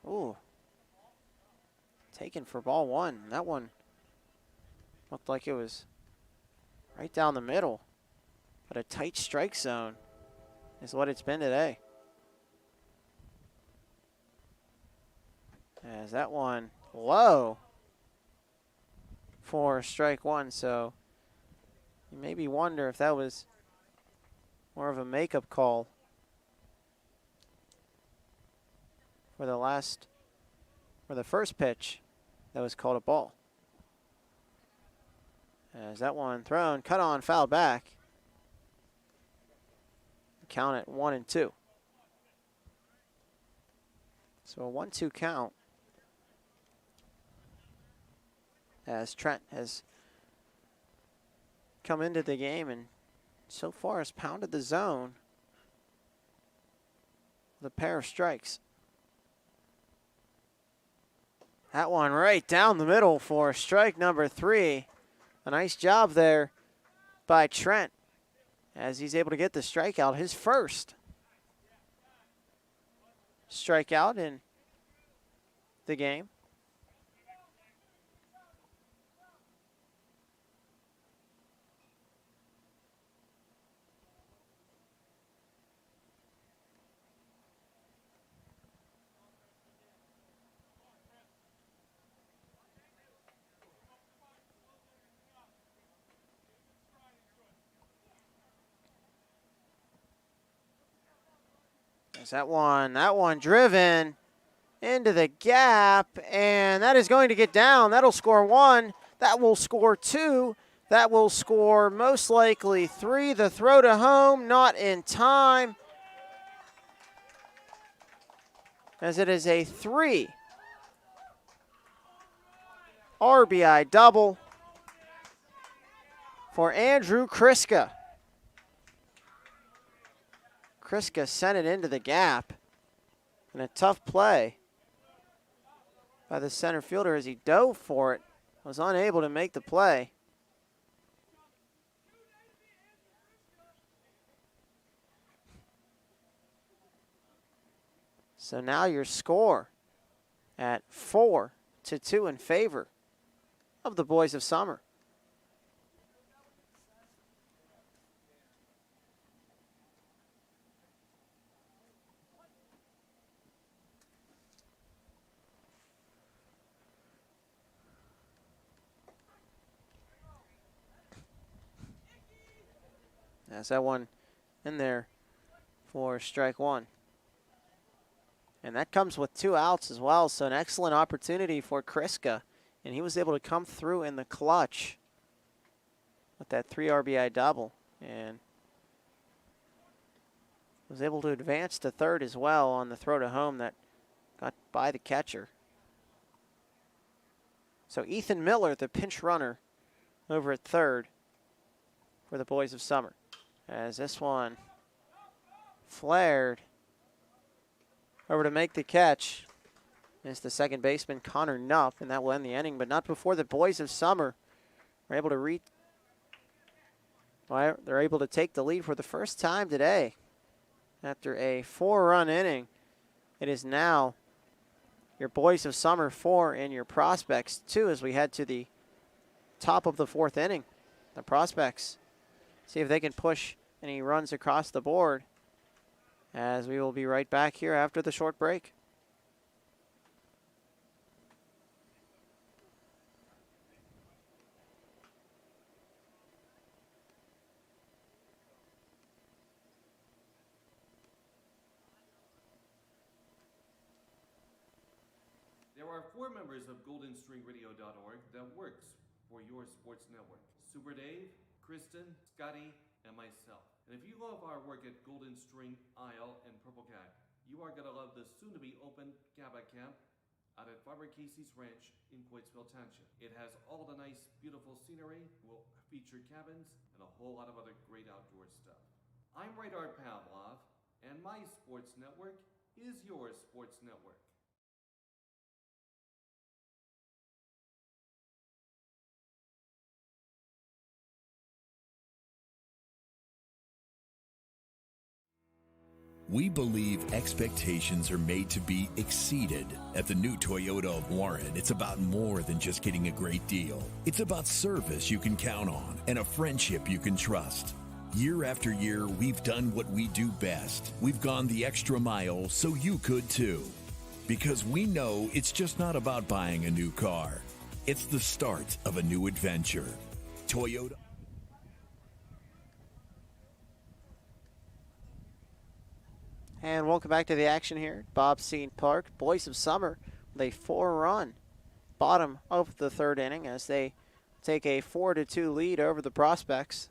ooh, taken for ball 1. That one looked like it was right down the middle, but a tight strike zone is what it's been today. As that one low for strike 1, so you maybe wonder if that was more of a makeup call for the first pitch that was called a ball. As that one thrown, cut on, fouled back. Count at 1-2. So a 1-2 count as Trent has come into the game and so far has pounded the zone. The pair of strikes. That one right down the middle for strike number 3. A nice job there by Trent as he's able to get the strikeout, his first strikeout in the game. There's that one driven into the gap, and that is going to get down. That'll score 1. That will score 2. That will score most likely 3. The throw to home, not in time, as it is a 3 RBI double for Andrew Kriska. Kriska sent it into the gap, and a tough play by the center fielder as he dove for it, was unable to make the play. So now your score at 4-2 in favor of the Boys of Summer. That's that one in there for strike 1. And that comes with 2 outs as well, so an excellent opportunity for Kriska. And he was able to come through in the clutch with that 3 RBI double. And was able to advance to third as well on the throw to home that got by the catcher. So Ethan Miller, the pinch runner, over at third for the Boys of Summer. As this one flared over to make the catch is the second baseman, Connor Nupp, and that will end the inning, but not before the Boys of Summer are able to they're able to take the lead for the first time today. After a 4-run inning, it is now your Boys of Summer 4 and your Prospects 2 as we head to the top of the 4th inning. The Prospects see if they can push any runs across the board, as we will be right back here after the short break. There are 4 members of GoldenStringRadio.org that works for your sports network. Super Dave, Kristen, Scotty, and myself. And if you love our work at Golden String, Isle, and Purple Cat, you are going to love the soon-to-be-open Cabot Camp out at Farmer Casey's Ranch in Coatesville Township. It has all the nice, beautiful scenery, will feature cabins, and a whole lot of other great outdoor stuff. I'm Radar Pavlov, and my sports network is your sports network. We believe expectations are made to be exceeded. At the new Toyota of Warren, it's about more than just getting a great deal. It's about service you can count on and a friendship you can trust. Year after year, we've done what we do best. We've gone the extra mile so you could too. Because we know it's just not about buying a new car. It's the start of a new adventure. Toyota. And welcome back to the action here at Bob Scene Park. Boys of Summer with a 4-run bottom of the 3rd inning as they take a 4-2 lead over the Prospects.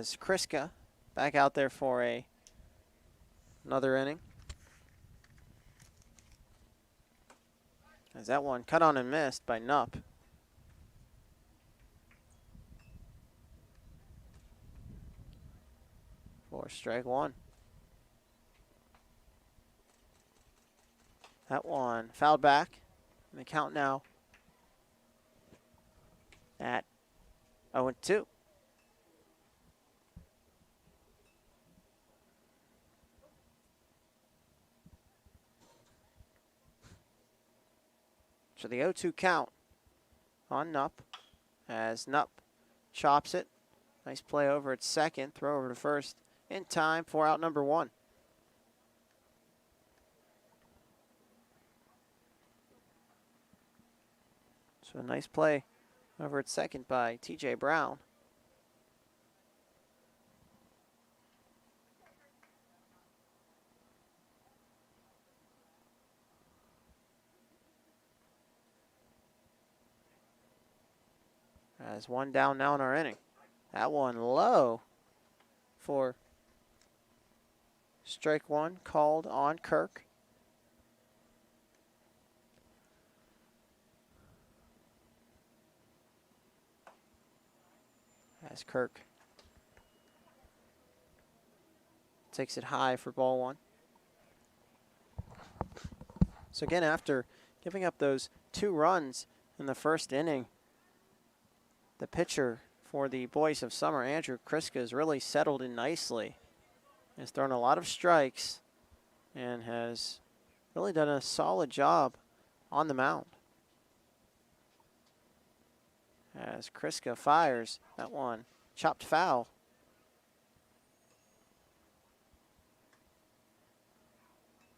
as Kriska back out there for another inning. As that one cut on and missed by Nupp. For strike one. That one fouled back. And the count now at 0-2. So the 0-2 count on Nupp as Nupp chops it. Nice play over at second, throw over to first in time for out number one. So a nice play over at second by TJ Brown. As one down now in our inning. That one low for strike one called on Kirk. As Kirk takes it high for ball one. So again, after giving up those 2 runs in the first inning, the pitcher for the Boys of Summer, Andrew Kriska, has really settled in nicely. Has thrown a lot of strikes and has really done a solid job on the mound. As Kriska fires, that one chopped foul.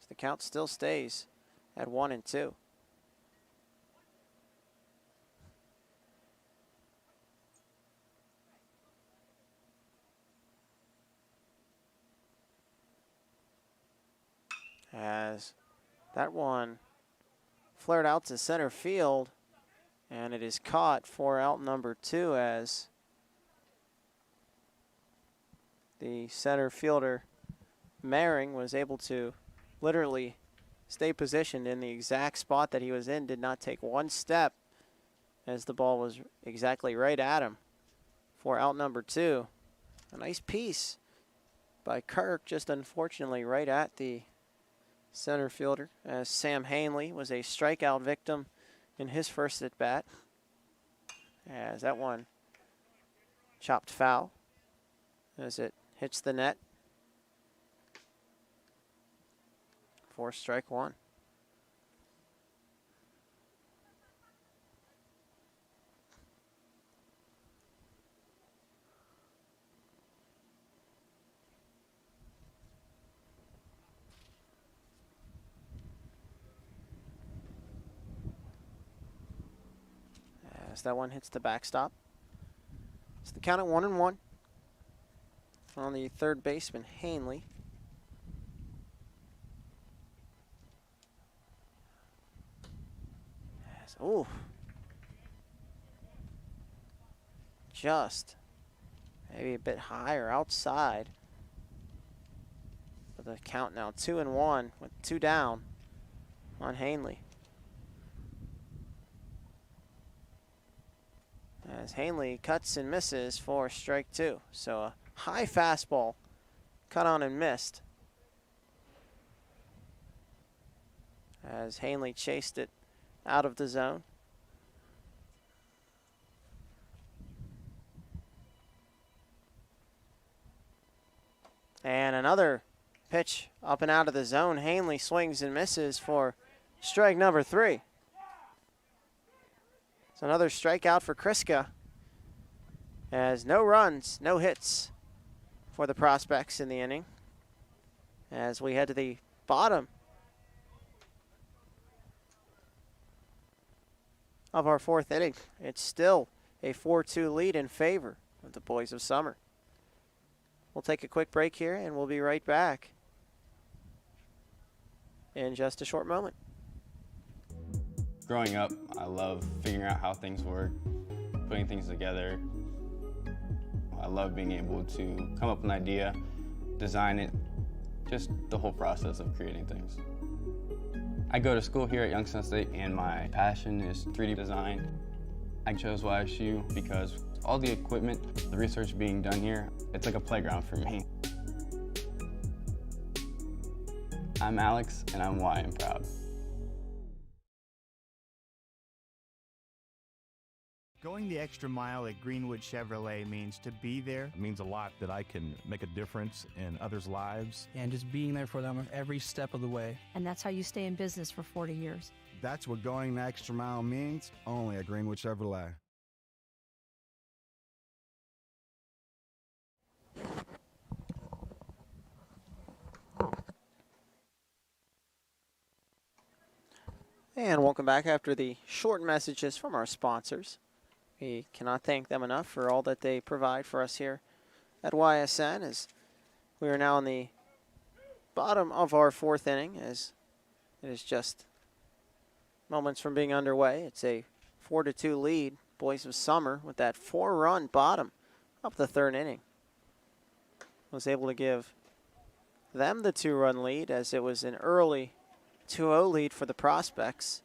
So the count still stays at 1-2. As that one flared out to center field, and it is caught for out number 2 as the center fielder Maring was able to literally stay positioned in the exact spot that he was in, did not take one step as the ball was exactly right at him for out number 2. A nice piece by Kirk, just unfortunately right at the center fielder, as Sam Hanley was a strikeout victim in his first at bat. As that one chopped foul as it hits the net for strike one. As that one hits the backstop. It's the count at 1-1 on the third baseman, Hanley. Oh, just maybe a bit higher outside. But the count now 2-1 with 2 down on Hanley. As Hanley cuts and misses for strike 2. So a high fastball cut on and missed. As Hanley chased it out of the zone. And another pitch up and out of the zone. Hanley swings and misses for strike number 3. It's another strikeout for Kriska, as no runs, no hits for the prospects in the inning. As we head to the bottom of our 4th inning, it's still a 4-2 lead in favor of the Boys of Summer. We'll take a quick break here, and we'll be right back in just a short moment. Growing up, I love figuring out how things work, putting things together. I love being able to come up with an idea, design it, just the whole process of creating things. I go to school here at Youngstown State and my passion is 3D design. I chose YSU because all the equipment, the research being done here, it's like a playground for me. I'm Alex and I'm Y and proud. Going the extra mile at Greenwood Chevrolet means to be there. It means a lot that I can make a difference in others' lives. And just being there for them every step of the way. And that's how you stay in business for 40 years. That's what going the extra mile means, only at Greenwood Chevrolet. And welcome back after the short messages from our sponsors. We cannot thank them enough for all that they provide for us here at YSN, as we are now in the bottom of our fourth inning, as it is just moments from being underway. It's a 4-2 lead. Boys of Summer with that 4-run bottom of the third inning was able to give them the 2-run lead, as it was an early 2-0 lead for the Prospects.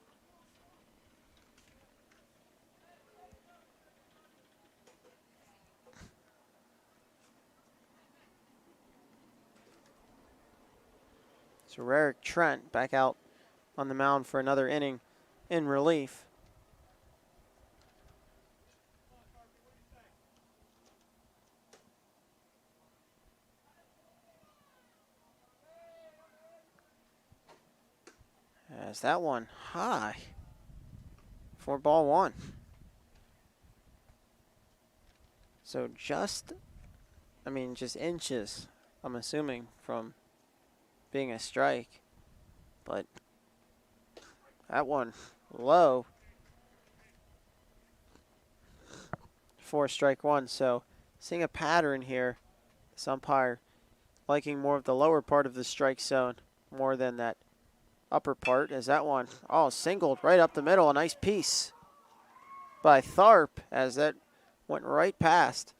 So Rarick Trent back out on the mound for another inning in relief. As that one high for ball one. So just inches, I'm assuming, from being a strike, but that one low for strike one. So seeing a pattern here, this umpire liking more of the lower part of the strike zone more than that upper part, as that one, singled right up the middle. A nice piece by Tharp, as that went right past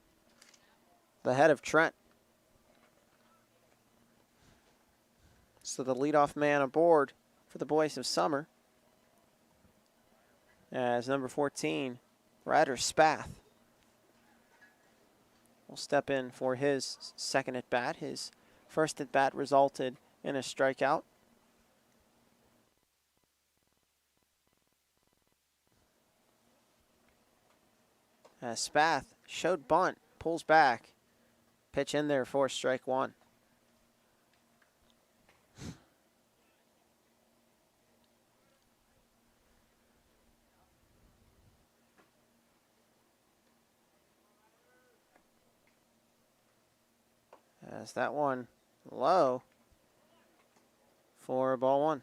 the head of Trent. So the leadoff man aboard for the Boys of Summer, as number 14, Ryder Spath, will step in for his second at bat. His first at bat resulted in a strikeout. As Spath showed bunt, pulls back, pitch in there for strike one. As that one low for ball one.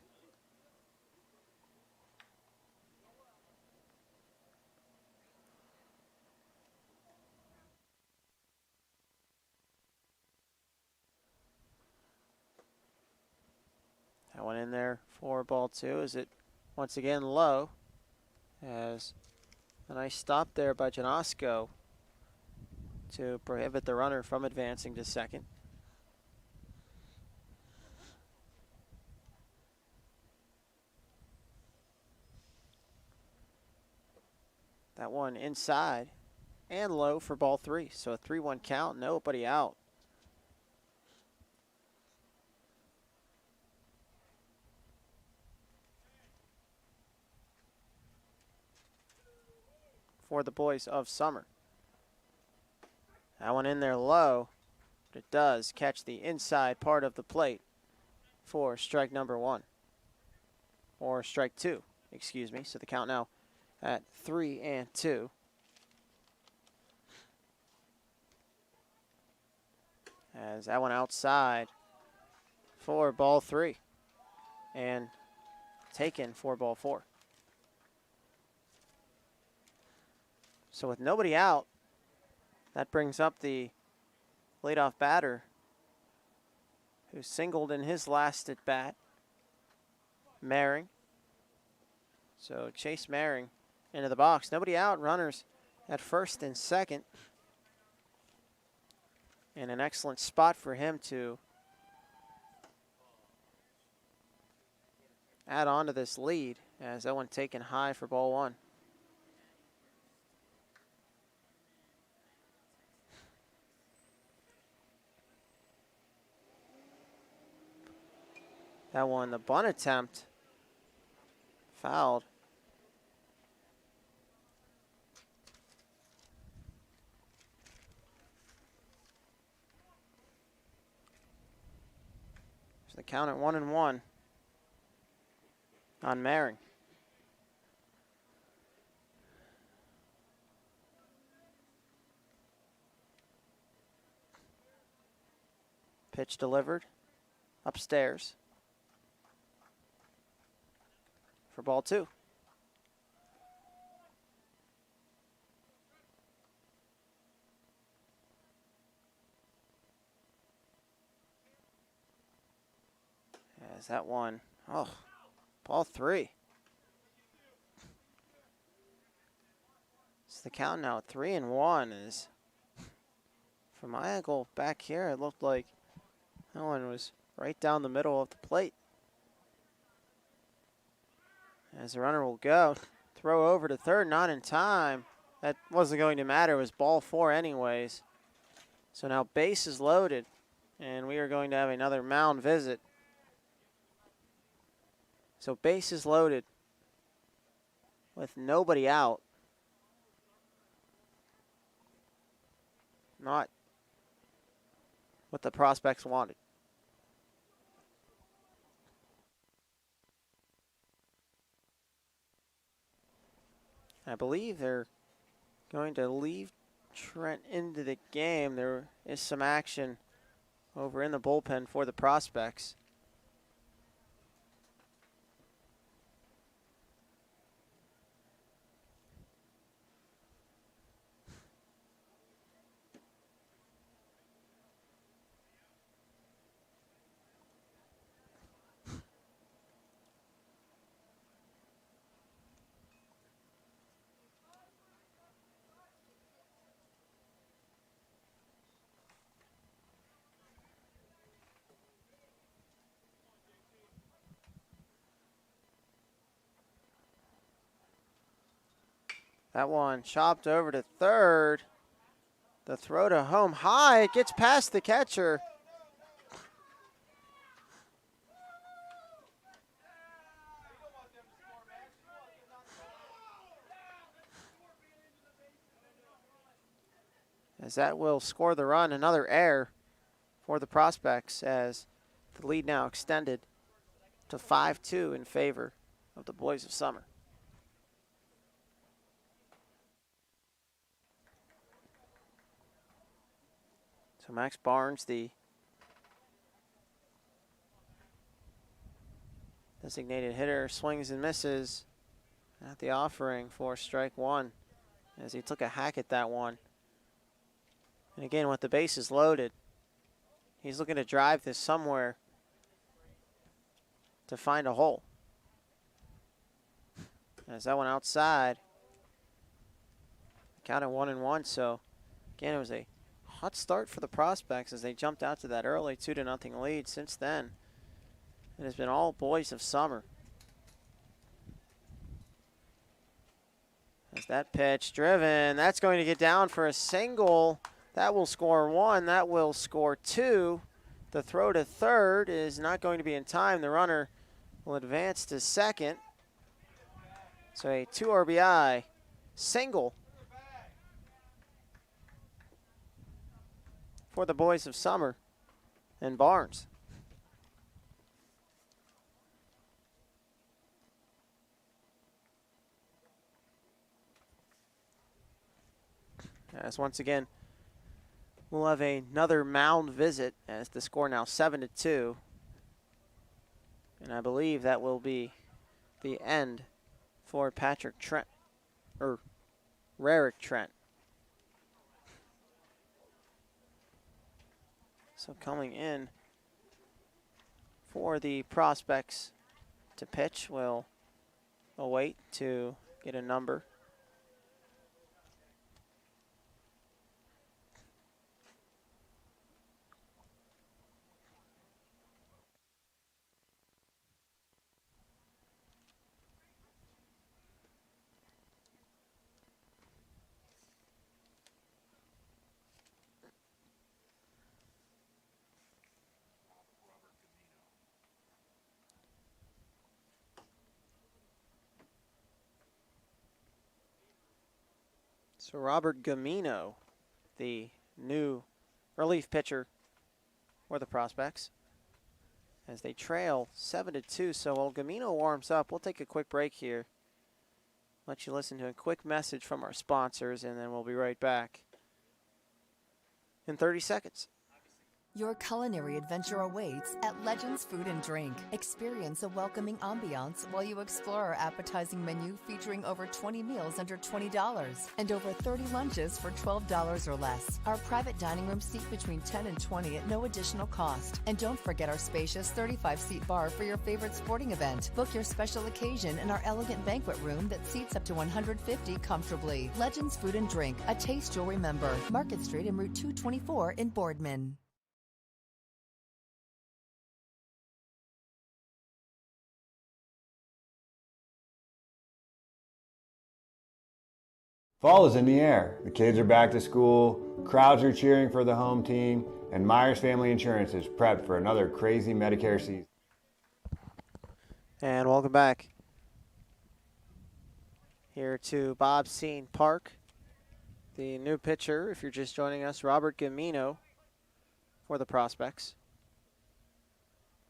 That one in there for ball two. Is it once again low? As a nice stop there by Janosko to prohibit the runner from advancing to second. That one inside and low for ball three. So a 3-1 count, nobody out. For the Boys of Summer. That one in there low, but it does catch the inside part of the plate for strike number one. Or strike two, excuse me. So the count now at 3-2. As that one outside for ball three. And taken for ball four. So with nobody out, that brings up the leadoff batter who singled in his last at bat, Maring. So Chase Maring into the box. Nobody out, runners at first and second. And an excellent spot for him to add on to this lead as that one taken high for ball one. That one, the bunt attempt, fouled. So the count at 1-1 on Maring. Pitch delivered upstairs for ball two. As that one, oh, ball three. It's the count now, 3-1 is, from my angle back here, it looked like that one was right down the middle of the plate. As the runner will go, throw over to third, not in time. That wasn't going to matter, it was ball four anyways. So now base is loaded, and we are going to have another mound visit. So base is loaded with nobody out. Not what the prospects wanted. I believe they're going to leave Trent into the game. There is some action over in the bullpen for the prospects. That one chopped over to third. The throw to home high. It gets past the catcher. As that will score the run. Another error for the prospects as the lead now extended to 5-2 in favor of the Boys of Summer. So Max Barnes, the designated hitter, swings and misses at the offering for strike one as he took a hack at that one. And again, with the bases loaded, he's looking to drive this somewhere to find a hole. As that one outside, count at 1-1. So again, it was a hot start for the prospects as they jumped out to that early 2-0 lead. Since then, it has been all Boys of Summer. As that pitch driven, that's going to get down for a single. That will score one, that will score two. The throw to third is not going to be in time. The runner will advance to second. So a 2 RBI single for the Boys of Summer and Barnes. As once again, we'll have another mound visit as the score now 7-2. And I believe that will be the end for Patrick Trent, or Rarick Trent. So coming in for the prospects to pitch, we'll await to get a number. So Robert Gamino, the new relief pitcher for the Prospects, as they trail 7-2. So while Gamino warms up, we'll take a quick break here. Let you listen to a quick message from our sponsors, and then we'll be right back in 30 seconds. Your culinary adventure awaits at Legends Food and Drink. Experience a welcoming ambiance while you explore our appetizing menu featuring over 20 meals under $20 and over 30 lunches for $12 or less. Our private dining room seat between 10 and 20 at no additional cost. And don't forget our spacious 35-seat bar for your favorite sporting event. Book your special occasion in our elegant banquet room that seats up to 150 comfortably. Legends Food and Drink, a taste you'll remember. Market Street and Route 224 in Boardman. Fall is in the air. The kids are back to school, crowds are cheering for the home team, and Myers Family Insurance is prepped for another crazy Medicare season. And welcome back here to Bob Scene Park. The new pitcher, if you're just joining us, Robert Gamino for the Prospects.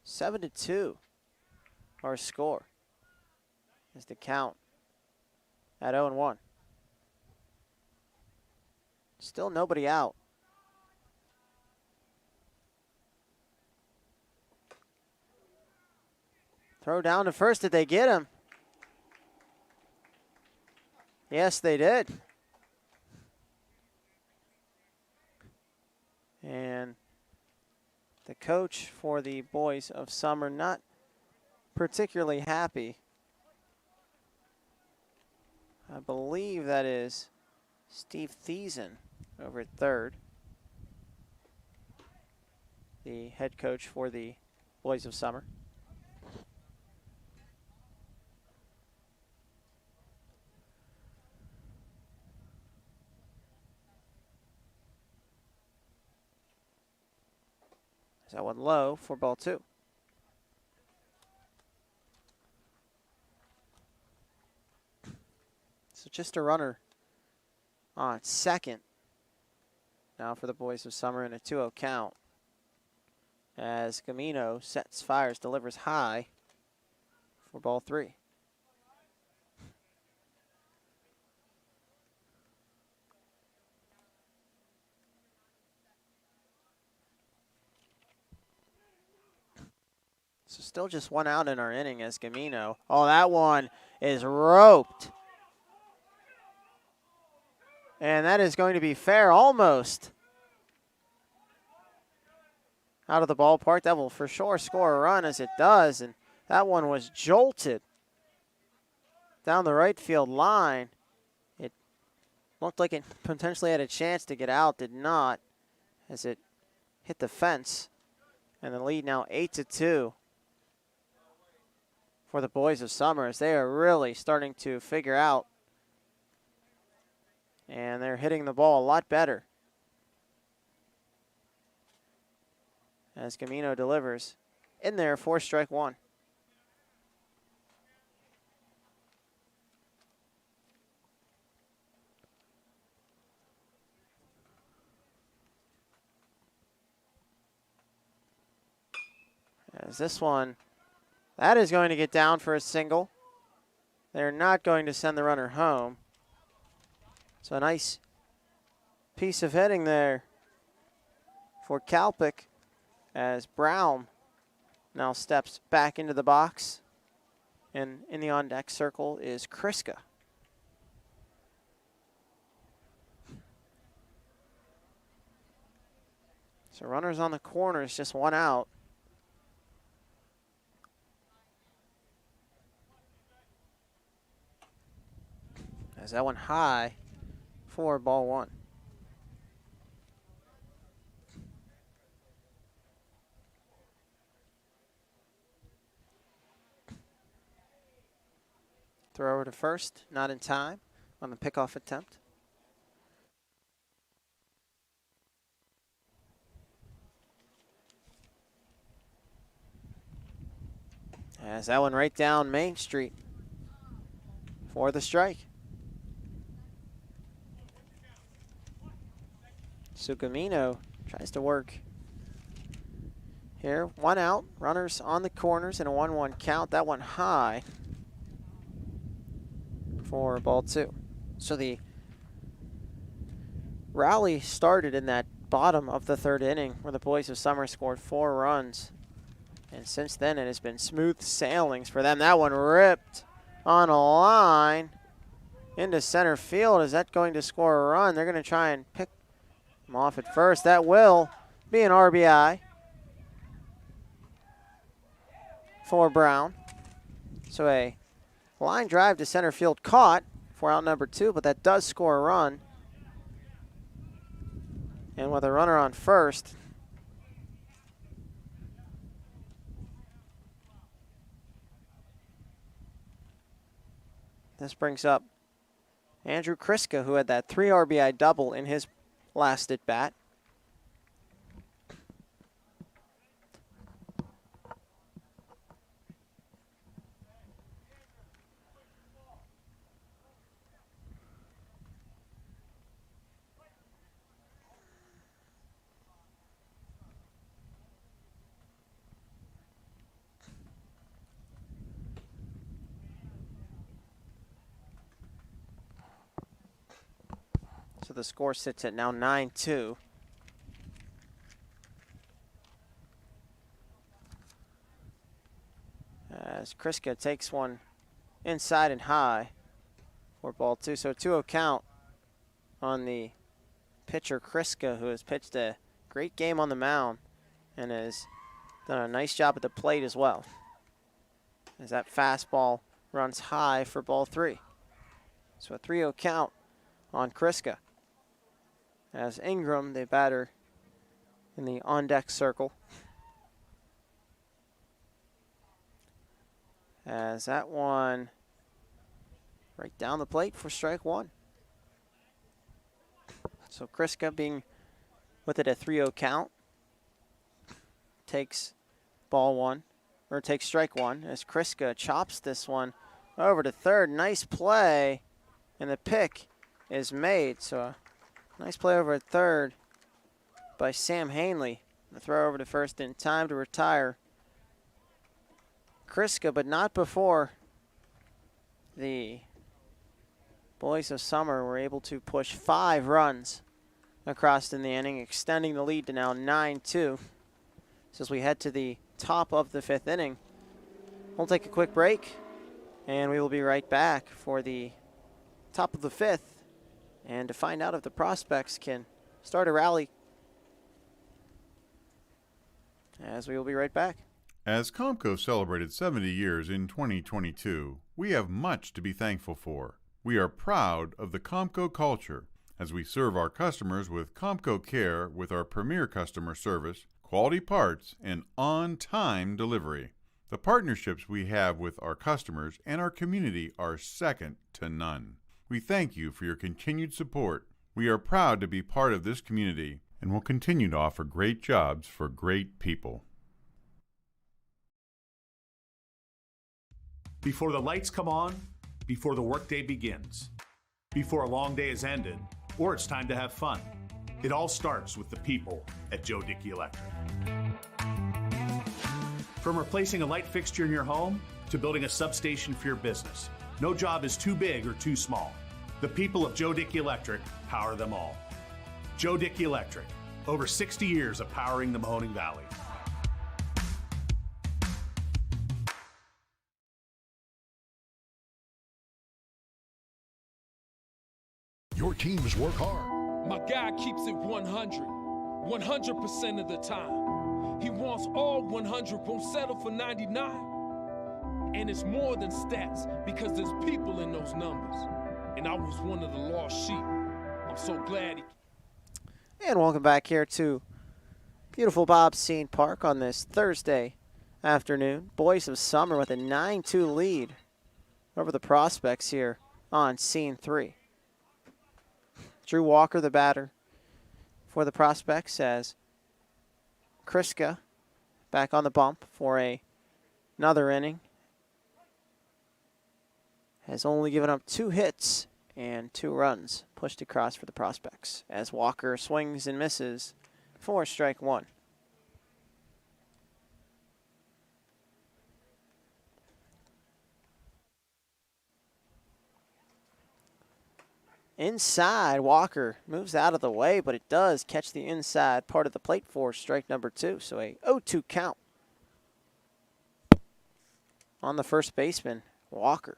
7-2 our score is the count at 0-1. Still nobody out. Throw down to first. Did they get him? Yes, they did. And the coach for the Boys of Summer not particularly happy. I believe that is Steve Thiessen over at third, the head coach for the Boys of Summer. That one low for ball two. So just a runner on second now for the Boys of Summer in a 2-0 count as Gamino sets, fires, delivers high for ball three. So still just one out in our inning as Gamino. Oh, that one is roped. And that is going to be fair, almost out of the ballpark. That will for sure score a run, as it does. And that one was jolted down the right field line. It looked like it potentially had a chance to get out, did not, as it hit the fence. And the lead now 8-2 for the Boys of Summer, as they are really starting to figure out. And they're hitting the ball a lot better as Gamino delivers in there for strike one. As this one, that is going to get down for a single. They're not going to send the runner home. So a nice piece of hitting there for Kalpic as Brown now steps back into the box. And in the on-deck circle is Kriska. So runners on the corners, just one out. As that one high for ball one. Throw over to first, not in time on the pickoff attempt. As that one right down Main Street for the strike. Sugamino tries to work here. 1 out. Runners on the corners and a 1-1 count. That one high for ball 2. So the rally started in that bottom of the 3rd inning where the Boys of Summer scored 4 runs. And since then, it has been smooth sailings for them. That one ripped on a line into center field. Is that going to score a run? They're going to try and pick him off at first. That will be an RBI for Brown. So a line drive to center field caught for out number 2, but that does score a run. And with a runner on first, this brings up Andrew Kriska, who had that 3 RBI double in his last at bat. So the score sits at now 9-2. As Kriska takes one inside and high for ball 2. So 2-0 count on the pitcher Kriska, who has pitched a great game on the mound and has done a nice job at the plate as well. As that fastball runs high for ball 3. So a 3-0 count on Kriska. As Ingram, the batter in the on-deck circle. As that one right down the plate for strike 1. So Kriska being with it a 3-0 count. Takes ball 1, or takes strike 1 as Kriska chops this one over to third. Nice play, and the pick is made. So a nice play over at third by Sam Hanley. The throw over to first in time to retire Kriska, but not before the Boys of Summer were able to push 5 runs across in the inning, extending the lead to now 9-2. So as we head to the top of the 5th inning, we'll take a quick break, and we will be right back for the top of the 5th and to find out if the prospects can start a rally, as we will be right back. As Comco celebrated 70 years in 2022, we have much to be thankful for. We are proud of the Comco culture as we serve our customers with Comco Care with our premier customer service, quality parts, and on-time delivery. The partnerships we have with our customers and our community are second to none. We thank you for your continued support. We are proud to be part of this community and will continue to offer great jobs for great people. Before the lights come on, before the workday begins, before a long day is ended, or it's time to have fun, it all starts with the people at Joe Dickey Electric. From replacing a light fixture in your home to building a substation for your business, no job is too big or too small. The people of Joe Dickey Electric power them all. Joe Dickey Electric, over 60 years of powering the Mahoning Valley. Your teams work hard. My guy keeps it 100% of the time. He wants all 100, won't settle for 99. And it's more than stats because there's people in those numbers. And I was one of the lost sheep. I'm so glad. And welcome back here to beautiful Bob's Scene Park on this Thursday afternoon. Boys of Summer with a 9-2 lead over the prospects here on Scene 3. Drew Walker, the batter for the prospects, as Kriska back on the bump for another inning. Has only given up 2 hits and 2 runs pushed across for the Prospects as Walker swings and misses for strike 1. Inside, Walker moves out of the way, but it does catch the inside part of the plate for strike number 2. So a 0-2 count on the first baseman, Walker.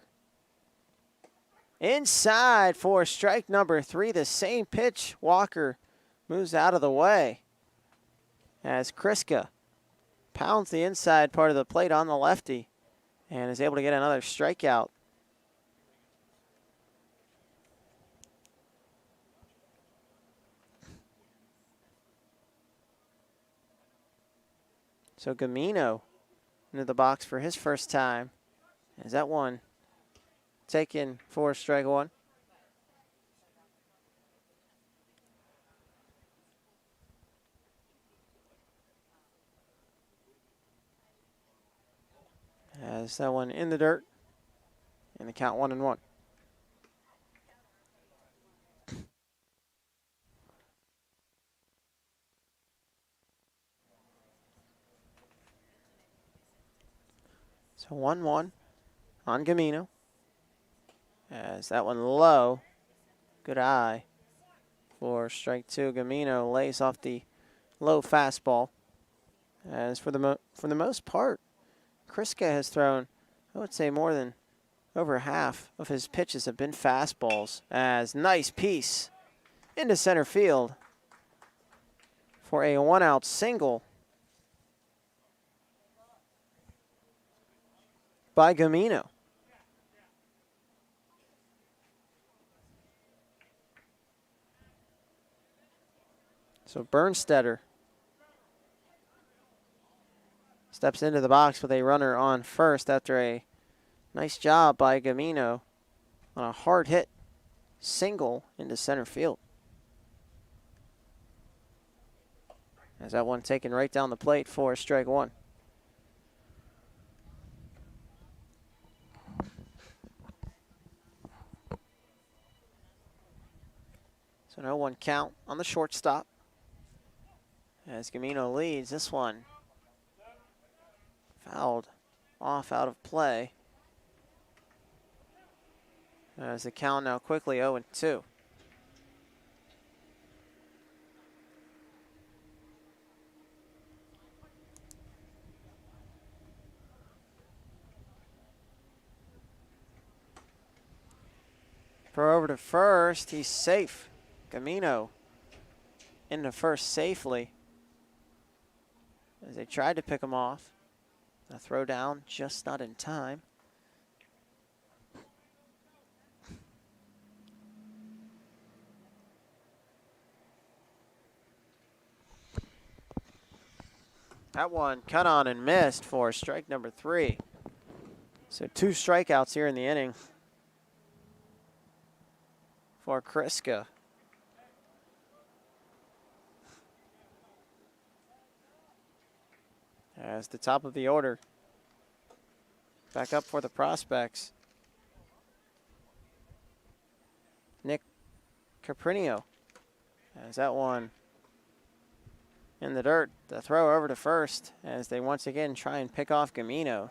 Inside for strike number 3, the same pitch. Walker moves out of the way as Kriska pounds the inside part of the plate on the lefty and is able to get another strikeout. So Gamino into the box for his first time. Is that one taken for strike 1? As that one in the dirt. And the count 1-1. So 1-1 on Gamino. As that one low. Good eye for strike 2. Gamino lays off the low fastball. As for the most part, Kriska has thrown, I would say, more than over half of his pitches have been fastballs. As nice piece into center field for a 1-out single by Gamino. So Bernstetter steps into the box with a runner on first after a nice job by Gamino on a hard hit single into center field. As that one taken right down the plate for strike 1. So no 1 count on the shortstop. As Gamino leads, this one fouled off out of play. As the count now quickly 0-2. Throw over to first, he's safe. Gamino into first safely. As they tried to pick him off. The throw down just not in time. That one cut on and missed for strike number 3. So 2 strikeouts here in the inning for Kriska. As the top of the order back up for the Prospects. Nick Caprinio. As that one in the dirt. The throw over to first as they once again try and pick off Gamino.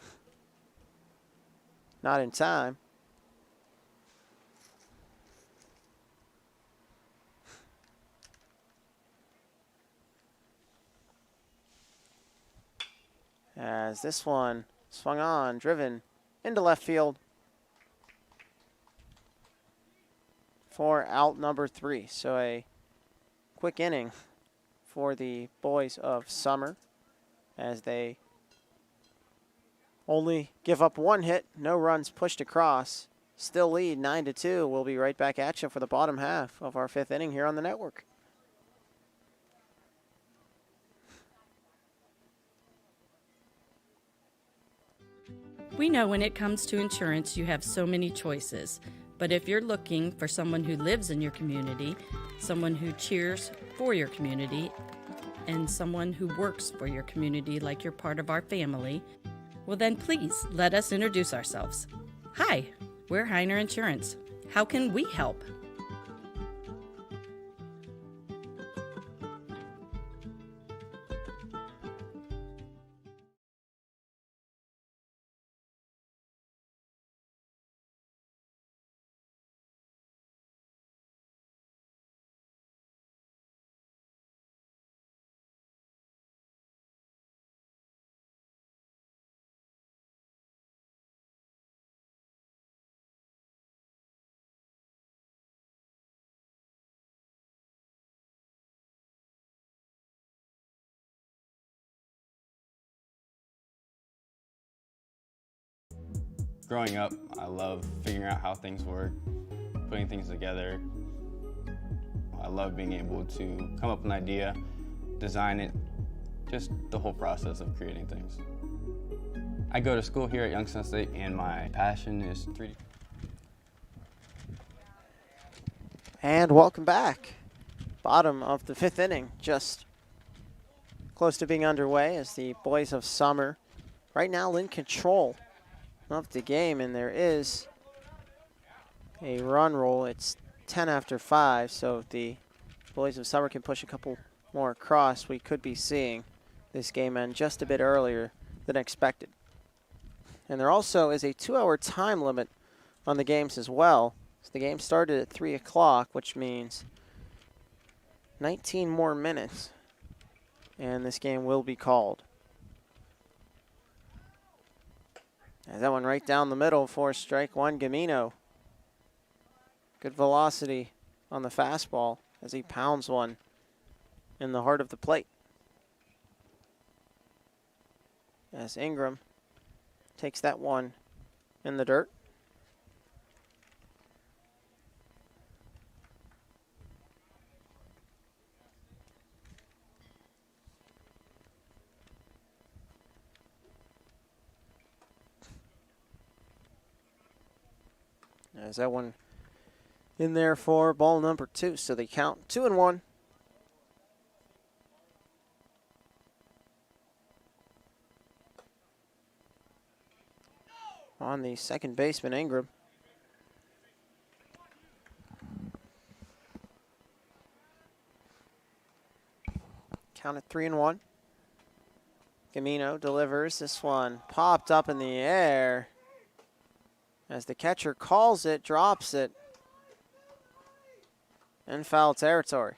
Not in time. As this one swung on, driven into left field for out number 3. So a quick inning for the boys of Summer as they only give up 1 hit, no runs pushed across. Still lead 9-2. We'll be right back at you for the bottom half of our 5th inning here on the network. We know when it comes to insurance, you have so many choices. But if you're looking for someone who lives in your community, someone who cheers for your community, and someone who works for your community like you're part of our family, well then please let us introduce ourselves. Hi, we're Heiner Insurance. How can we help? Growing up, I love figuring out how things work, putting things together. I love being able to come up with an idea, design it, just the whole process of creating things. I go to school here at Youngstown State, and my passion is 3D. And welcome back. Bottom of the 5th inning, just close to being underway as the boys of Summer right now in control of the game, and there is a run roll. It's 10 after 5, so if the boys of Summer can push a couple more across, we could be seeing this game end just a bit earlier than expected. And there also is a 2-hour time limit on the games as well. So the game started at 3 o'clock, which means 19 more minutes, and this game will be called. And that one right down the middle for strike one, Gamino. Good velocity on the fastball as he pounds one in the heart of the plate. As Ingram takes that one in the dirt. As that one in there for ball number 2. So they count 2-1. On the second baseman, Ingram. Count at 3-1. Gamino delivers this one. Popped up in the air. As the catcher calls it, drops it. In foul territory.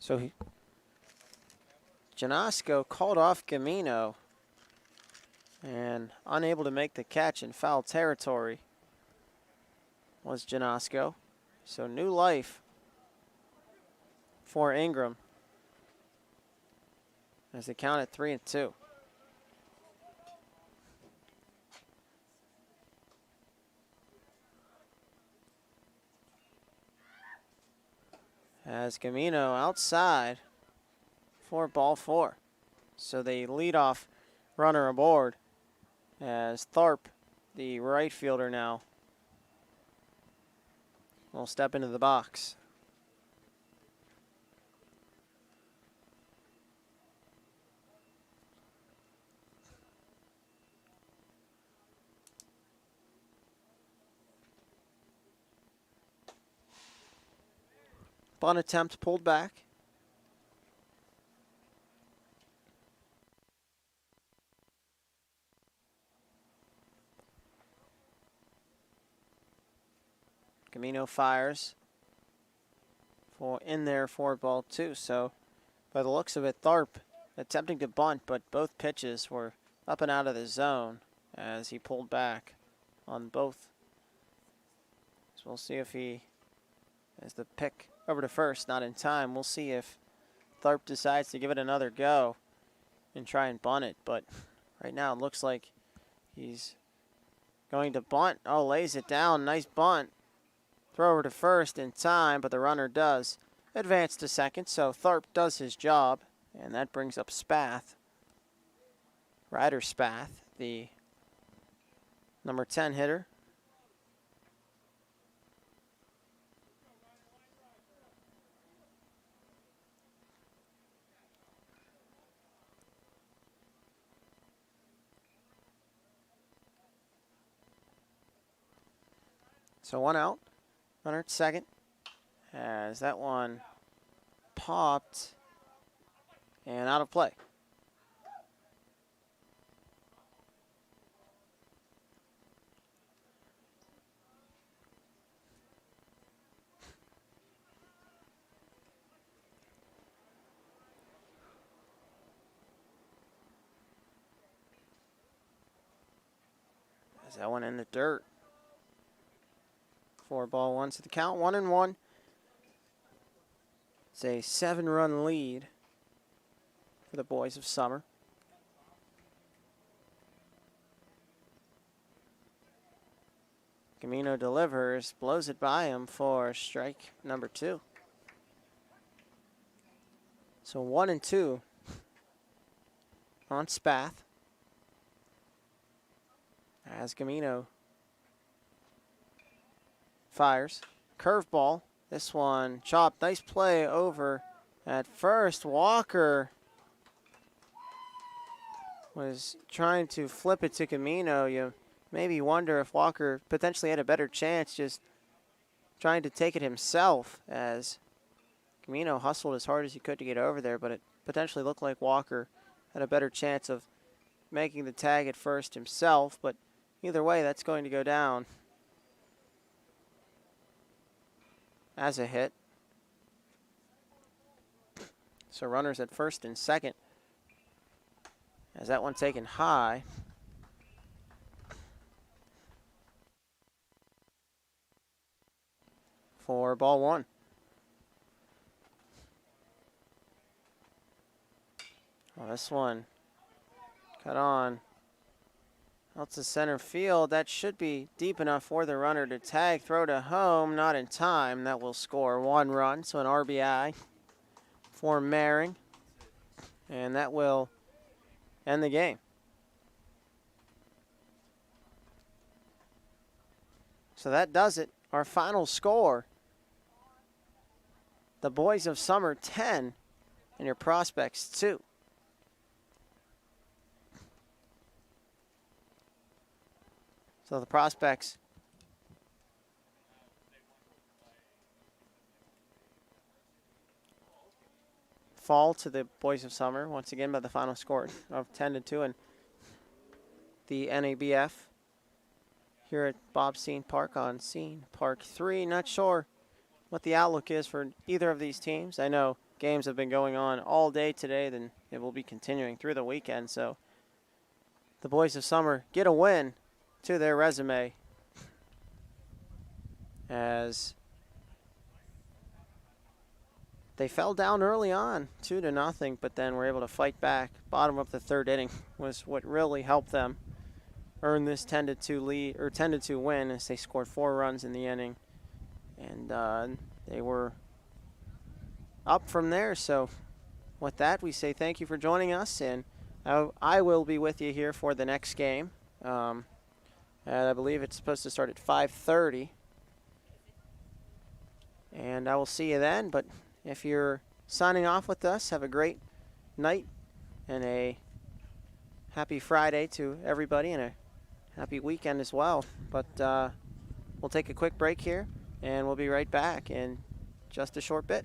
So Janasco called off Gamino and unable to make the catch in foul territory was Janasco. So new life for Ingram as they count at 3-2. As Gamino outside for ball 4. So they lead off runner aboard as Tharp, the right fielder now, will step into the box. Bunt attempt pulled back. Gamino fires for in there for ball 2. So by the looks of it, Tharp attempting to bunt, but both pitches were up and out of the zone as he pulled back on both. So we'll see if he, as the pick over to first, not in time. We'll see if Tharp decides to give it another go and try and bunt it. But right now it looks like he's going to bunt. Oh, lays it down. Nice bunt. Throw over to first in time, but the runner does advance to second. So Tharp does his job, and that brings up Spath. Ryder Spath, the number 10 hitter. So 1 out, runner at second, as that one popped and out of play. As that one in the dirt. 4-1 to the count, 1-1. It's a 7-run lead for the Boys of Summer. Camino delivers, blows it by him for strike number 2. So 1-2 on Spath. As Camino fires. Curveball. This one chopped. Nice play over at first. Walker was trying to flip it to Camino. You maybe wonder if Walker potentially had a better chance just trying to take it himself, as Camino hustled as hard as he could to get over there, but it potentially looked like Walker had a better chance of making the tag at first himself. But either way, that's going to go down as a hit. So runners at first and second, as that one taken high. For ball 1. Well, this one cut on out to center field. That should be deep enough for the runner to tag. Throw to home, not in time. That will score 1 run, so an RBI for Maring. And that will end the game. So that does it. Our final score: the Boys of Summer 10 and your Prospects 2. So the Prospects fall to the Boys of Summer once again by the final score of 10-2, and the NABF here at Bob Scene Park on Scene Park 3. Not sure what the outlook is for either of these teams. I know games have been going on all day today, then it will be continuing through the weekend. So the Boys of Summer get a win to their resume, as they fell down early on 2-0, but then were able to fight back. Bottom of the 3rd inning was what really helped them earn this 10-2 lead, or 10-2 win, as they scored 4 runs in the inning, and they were up from there. So with that, we say thank you for joining us, and I will be with you here for the next game. And I believe it's supposed to start at 5:30. And I will see you then. But if you're signing off with us, have a great night and a happy Friday to everybody, and a happy weekend as well. But we'll take a quick break here, and we'll be right back in just a short bit.